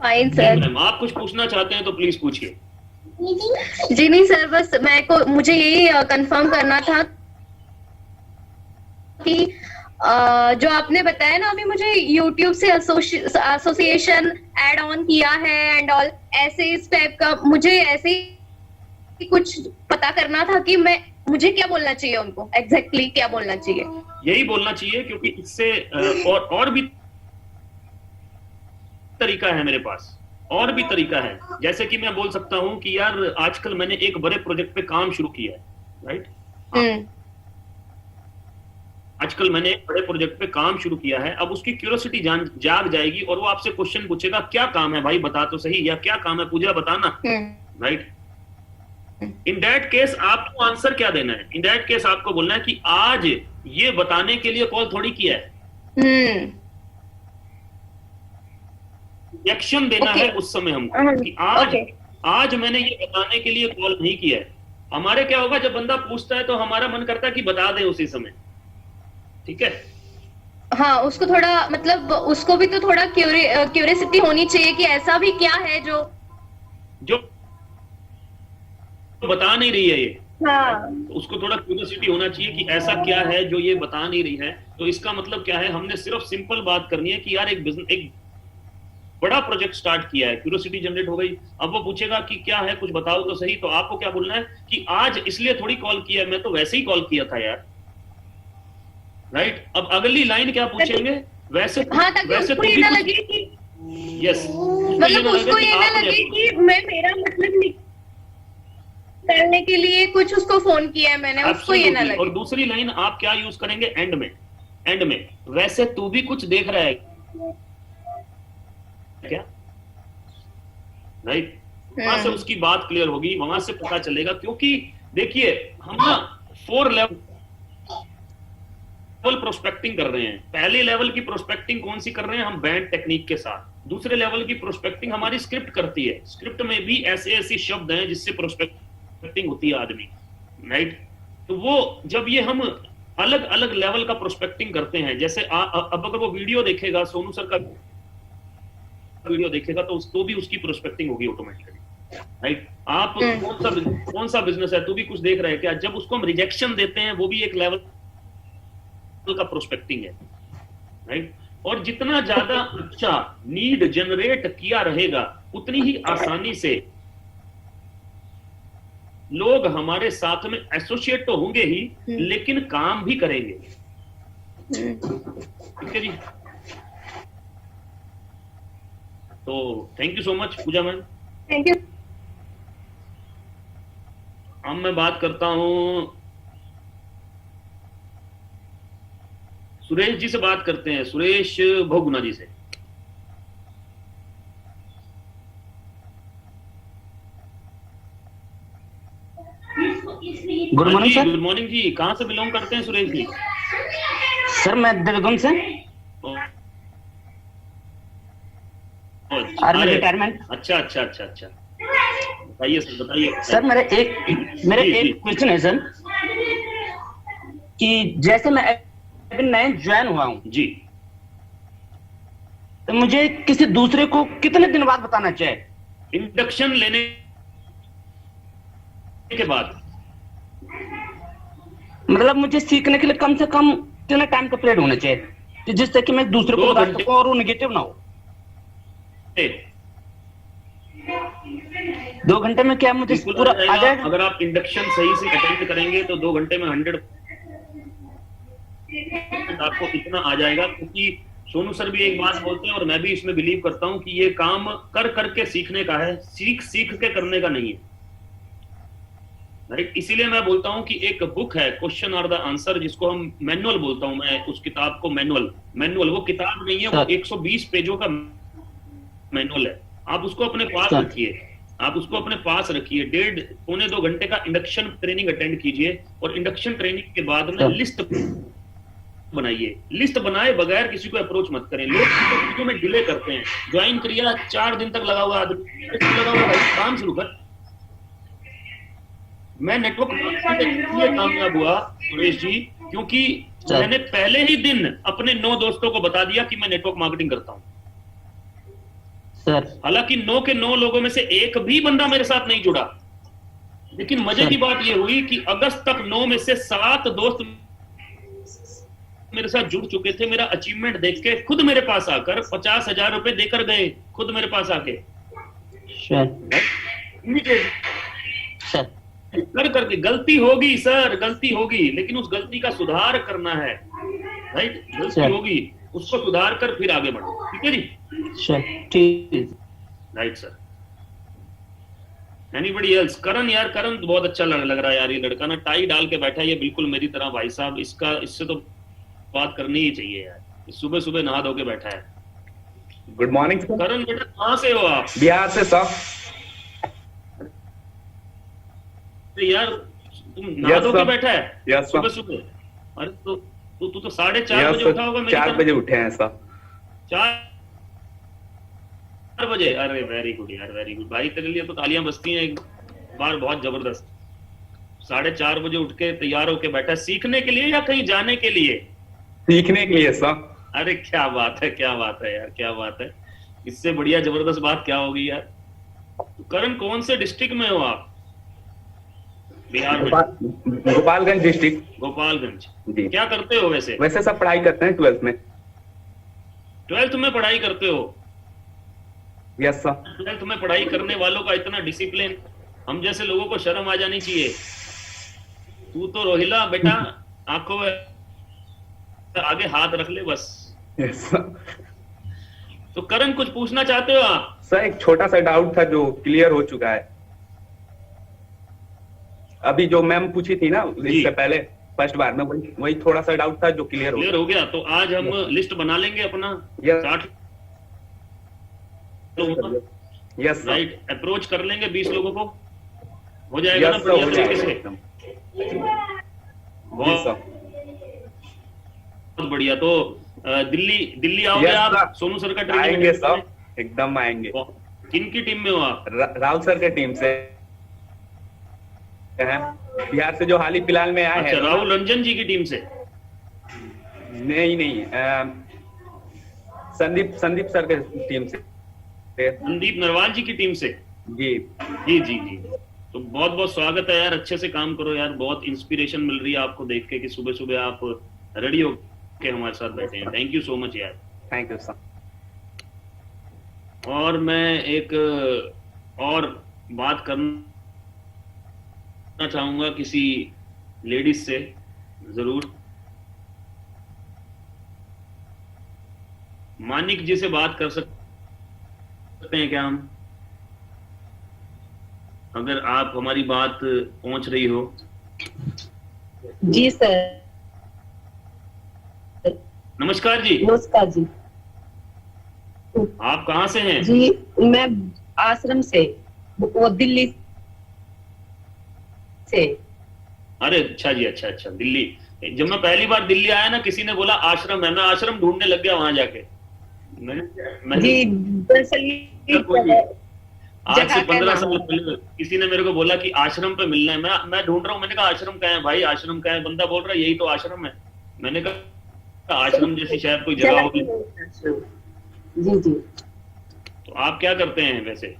Fine sir. Ma'am आप कुछ पूछना चाहते हैं तो प्लीज पूछिए। जी नहीं सर, बस मुझे यही कंफर्म करना था कि जो आपने बताया ना अभी, मुझे YouTube से एसोसिएशन ऐड ऑन किया है एंड ऑल, ऐसे इस टाइप का मुझे ऐसे ही कुछ पता करना था कि मुझे क्या बोलना चाहिए, उनको एग्जैक्टली क्या बोलना चाहिए। यही बोलना चाहिए, क्योंकि इससे और भी तरीका है मेरे पास, और भी तरीका है। जैसे कि मैं बोल सकता हूँ कि यार आजकल मैंने एक बड़े प्रोजेक्ट पे काम शुरू किया है, राइट। आजकल मैंने एक बड़े प्रोजेक्ट पे काम शुरू किया है। अब उसकी क्यूरियोसिटी जाग जाएगी और वो आपसे क्वेश्चन पूछेगा, क्या काम है भाई, बता तो सही, या क्या काम है पूजा, बताना, राइट। इन दैट केस आपको आंसर क्या देना है? इन दैट केस आपको बोलना है कि आज ये बताने के लिए कॉल थोड़ी किया है, रिएक्शन देना है उस समय हमको कि आज मैंने ये बताने के लिए कॉल नहीं किया है। हमारे क्या होगा, जब बंदा पूछता है तो हमारा मन करता है कि बता दे उसी समय, ठीक है। हाँ, उसको थोड़ा मतलब उसको भी तो थोड़ा क्यूरियोसिटी होनी चाहिए कि ऐसा भी क्या है जो बता नहीं रही है ये। हाँ, तो उसको थोड़ा क्यूरियोसिटी होना चाहिए कि ऐसा क्या है जो ये बता नहीं रही है। तो इसका मतलब क्या है, हमने सिर्फ सिंपल बात करनी है कि यार एक बड़ा प्रोजेक्ट स्टार्ट किया है, क्यूरियोसिटी जनरेट हो गई। अब वो पूछेगा कि क्या है, कुछ बताओ तो सही। तो आपको क्या बोलना है कि आज इसलिए थोड़ी कॉल किया, मैं तो वैसे ही कॉल किया था यार, राइट। अब अगली लाइन क्या पूछेंगे, वैसे वैसे तो ये ना लगे कि यस, मतलब उसको ये ना लगे कि मेरा मतलब निकालने के लिए कुछ उसको फोन किया है मैंने, उसको ये ना लगे। और दूसरी लाइन आप क्या यूज करेंगे एंड में, वैसे तू भी कुछ देख रहा है क्या, राइट। वहां से उसकी बात क्लियर होगी, वहां से पता चलेगा। क्योंकि देखिए हम ना 4 लेवल प्रोस्पेक्टिंग कर रहे हैं। पहले लेवल की प्रोस्पेक्टिंग कौन सी कर रहे हैं हम, बैंड टेक्निक के साथ। दूसरे लेवल की प्रोस्पेक्टिंग हमारी स्क्रिप्ट करती है। स्क्रिप्ट में भी ऐसे शब्द हैं जिससे प्रोस्पेक्टिंग होती है आदमी, राइट। तो वो जब ये हम अलग अलग लेवल का प्रोस्पेक्टिंग करते हैं, जैसे अब अगर वो वीडियो देखेगा, सोनू सर का वीडियो देखेगा, तो उसको भी उसकी प्रोस्पेक्टिंग होगी ऑटोमेटिकली, राइट। आप कौन सा बिजनेस है, तू भी कुछ देख रहा है क्या, जब उसको हम रिजेक्शन देते हैं, वो भी एक लेवल का प्रोस्पेक्टिंग है, राइट। और जितना ज्यादा अच्छा नीड जनरेट किया रहेगा, उतनी ही आसानी से लोग हमारे साथ में एसोसिएट तो होंगे ही, लेकिन काम भी करेंगे, ठीक है जी। तो thank you so much Pooja ma'am, thank you. अब मैं बात करता हूं, सुरेश जी से बात करते हैं, सुरेश भोगुना जी से। Good morning sir. Good morning जी, कहां से बिलोंग करते हैं सुरेश जी? सर मैं देवगम से, आर्मी रिटायरमेंट। अच्छा, बताइए सर, बताइए सर। मेरा एक क्वेश्चन है सर, कि जैसे मैं अभी नया ज्वाइन हुआ हूँ जी, तो मुझे किसी दूसरे को कितने दिन बाद बताना चाहिए? इंडक्शन लेने के बाद। मतलब मुझे सीखने के लिए कम से कम कितना टाइम का पीरियड होना चाहिए, कि जिससे कि मैं दूसरे को बता सकूं और वो निगेटिव ना हो? 2 घंटे में क्या मुझे पूरा आ जाएगा? अगर आप इंडक्शन सही से अटेंड करेंगे तो 2 घंटे में 100 आपको इतना आ जाएगा। क्योंकि सोनू सर भी एक बात बोलते हैं और मैं भी इसमें बिलीव करता हूं कि ये काम कर करके सीखने का है, सीख के करने का नहीं है, राइट। इसीलिए मैं बोलता हूं कि एक बुक है क्वेश्चन और द आंसर, जिसको हम मैनुअल बोलता हूं मैं, उस किताब को मैनुअल वो किताब नहीं है, वो 120 पेजों का मैनुअल है। आप उसको अपने पास रखिए, 1.5-2 घंटे का इंडक्शन ट्रेनिंग अटेंड कीजिए, और इंडक्शन ट्रेनिंग के बाद में लिस्ट बनाइए। लिस्ट बनाए बगैर किसी को अप्रोच मत करें। लोग चीजों में डिले करते हैं। ज्वाइन किया 4 दिन तक लगा हुआ आदमी, लगा हुआ भाई, काम शुरू कर। मैं नेटवर्क इसलिए कामयाब हुआ सुरेश जी, क्योंकि मैंने पहले ही दिन अपने 9 दोस्तों को बता दिया कि मैं नेटवर्क मार्केटिंग करता हूं सर। हालांकि 9 के 9 लोगों में से एक भी बंदा मेरे साथ नहीं जुड़ा, लेकिन मजे की बात यह हुई कि अगस्त तक 9 में से 7 दोस्त मेरे साथ जुड़ चुके थे। मेरा अचीवमेंट देख के खुद मेरे पास आकर 50,000 रुपए देकर गए, खुद मेरे पास आके कर करके। गलती होगी सर, गलती होगी, लेकिन उस गलती का सुधार करना है, राइट। गलती होगी, उसको सुधार कर फिर आगे बढ़ो, ठीक है जी, ठीक, right sir. Anybody else? Karan यार, करण बहुत अच्छा लग रहा है यार, ये लड़का ना टाई डाल के बैठा है, ये बिल्कुल मेरी तरह भाई साहब। इससे तो बात करनी ही चाहिए यार, सुबह सुबह नहा धो के बैठा है। गुड मॉर्निंग करण बेटा, कहाँ से हो आप? बिहार से सर। अरे यार तुम नहा Yes, धो के sir. बैठा है Yes, sir. सुबह सुबह? अरे तो तू तो 4:30 यस बजे सर, उठा होगा मेरी 4 तरह। बजे उठे हैं सर। 4 बजे? अरे वेरी गुड यार, वेरी गुड भाई, तेरे लिए तो तालियां बजती हैं एक बार, बहुत जबरदस्त। 4:30 बजे उठ के तैयार होके बैठा है, सीखने के लिए या कहीं जाने के लिए? सीखने के लिए सर। अरे क्या बात है, क्या बात है यार, क्या बात है। इससे बढ़िया जबरदस्त बात क्या होगी यार। तो करण, कौन से डिस्ट्रिक्ट में हो आप? बिहार में? गोपालगंज डिस्ट्रिक्ट। गोपालगंज। जी। क्या करते हो वैसे? वैसे सब पढ़ाई करते हैं 12th में। 12th में पढ़ाई करते हो? Yes sir. 12th में पढ़ाई करने वालों का इतना डिसिप्लिन, हम जैसे लोगों को शर्म आ जानी चाहिए। तू तो रोहिला बेटा, आंखों में आगे हाथ रख ले बस। Yes sir. तो करण, कुछ पूछना चाहते हो आप? सर एक छोटा सा डाउट था जो क्लियर हो चुका है। अभी जो मैम पूछी थी ना इससे पहले फर्स्ट बार में, वही थोड़ा सा डाउट था जो क्लियर हो गया। तो आज हम लिस्ट बना लेंगे अपना। Yes. 60 yes sir. Right, approach कर लेंगे 20 लोगों को, हो जाएगा ना यस सर, बढ़िया हो तरीके जाएगा से? एकदम। जी बहुत सर। बहुत बढ़िया। तो दिल्ली आओगे Yes, आप? sir. सोनू सर का ट्रेनिंग आएंगे सर, एकदम आएंगे। किन की टीम में हो आप? राहुल सर के टीम से हैं, बिहार से जो हाल ही फिलहाल में आए अच्छा, हैं। राहुल रंजन जी की टीम से? नहीं, संदीप सर के टीम से। संदीप नरवाल जी की टीम से? जी जी जी जी। तो बहुत बहुत स्वागत है यार, अच्छे से काम करो यार, बहुत इंस्पिरेशन मिल रही है आपको देख के कि सुबह सुबह आप रेडी हो के हमारे साथ बैठे हैं। थैंक यू सो मच यार। Thank you sir. और मैं एक और बात करना चाहूंगा किसी लेडीज से, जरूर। मानिक जी से बात कर सकते हैं क्या हम, अगर आप हमारी बात पहुंच रही हो? जी सर। नमस्कार जी। नमस्कार जी। आप कहाँ से हैं? जी मैं आश्रम से, वो दिल्ली से। अरे अच्छा जी, अच्छा अच्छा, दिल्ली। जब मैं पहली बार दिल्ली आया ना, किसी ने बोला आश्रम है, मैं आश्रम ढूंढने लग गया वहां जाके। जी दरअसल आज से 15 साल पहले किसी ने मेरे को बोला कि आश्रम पे मिलना है, मैं ढूंढ रहा हूँ। मैंने कहा आश्रम कहाँ है भाई, आश्रम कहाँ है? बंदा बोल रहा है यही तो आश्रम है। मैंने कहा आश्रम जैसी शायद कोई जगह होगी। जी जी। तो आप क्या करते हैं वैसे?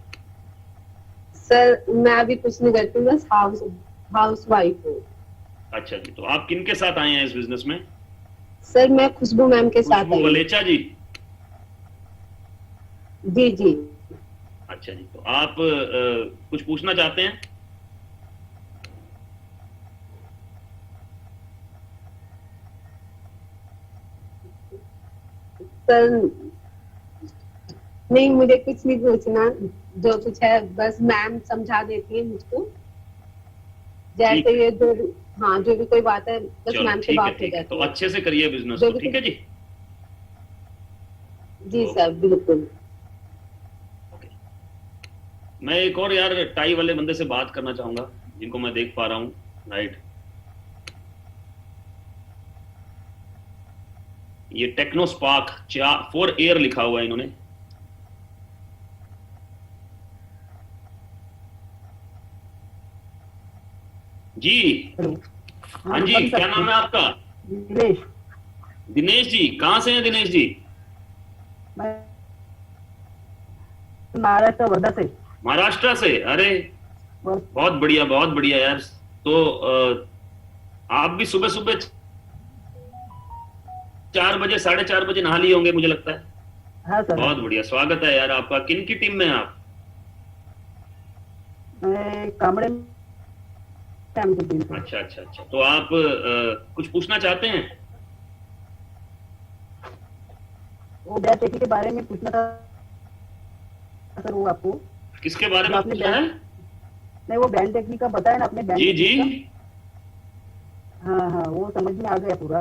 सर मैं अभी कुछ नहीं करती हूँ, बस हाउस वाइफ हूँ। अच्छा जी। तो आप किन के साथ आए हैं इस बिजनेस में? सर मैं खुशबू मैम के साथ खुशबू आई हूँ। वलेचा जी? जी जी। अच्छा जी। तो आप कुछ पूछना चाहते हैं? सर नहीं, मुझे कुछ नहीं पूछना, जो कुछ है बस मैम समझा देती है मुझको, जैसे ये जो हाँ जो भी कोई बात है बस चलो मैम से ठीक है, बात हो ठीक है। जाती तो है। अच्छे से करिए बिजनेस जो को, भी ठीक है जी? जी सर बिल्कुल। मैं एक और यार टाई वाले बंदे से बात करना चाहूंगा, जिनको मैं देख पा रहा हूँ। राइट, ये टेक्नो स्पार्क 4 एयर लिखा हुआ है इन्होंने। जी हाँ जी, क्या नाम है आपका? दिनेश। दिनेश जी, कहाँ से हैं दिनेश जी? महाराष्ट्र वर्धा से। महाराष्ट्र से? अरे बहुत बढ़िया, बहुत बढ़िया यार। तो आप भी सुबह सुबह 4 बजे 4:30 बजे नहा लिए होंगे मुझे लगता है। हाँ सर। बहुत बढ़िया, स्वागत है यार आपका। किन की टीम में हैं आप? कामड़े। अच्छा अच्छा अच्छा। तो आप कुछ पूछना चाहते हैं? वो बैट टेक्निक के बारे में पूछना था सर। वो आपको किसके बारे में पूछना है? नहीं, वो बैंड टेक्निक का बताया ना आपने। जी जी। हाँ हाँ, वो समझ में आ गया पूरा।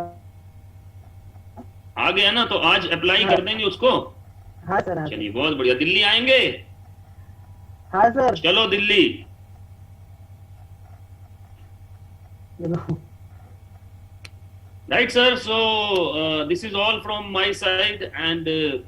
आ गया ना? तो आज अप्लाई कर देंगे उसको। हाँ सर। हाँ चलिए बहुत बढ़िया। दिल्ली आएंगे? हाँ सर। चलो Delhi. Right, sir. So this is all from my side, and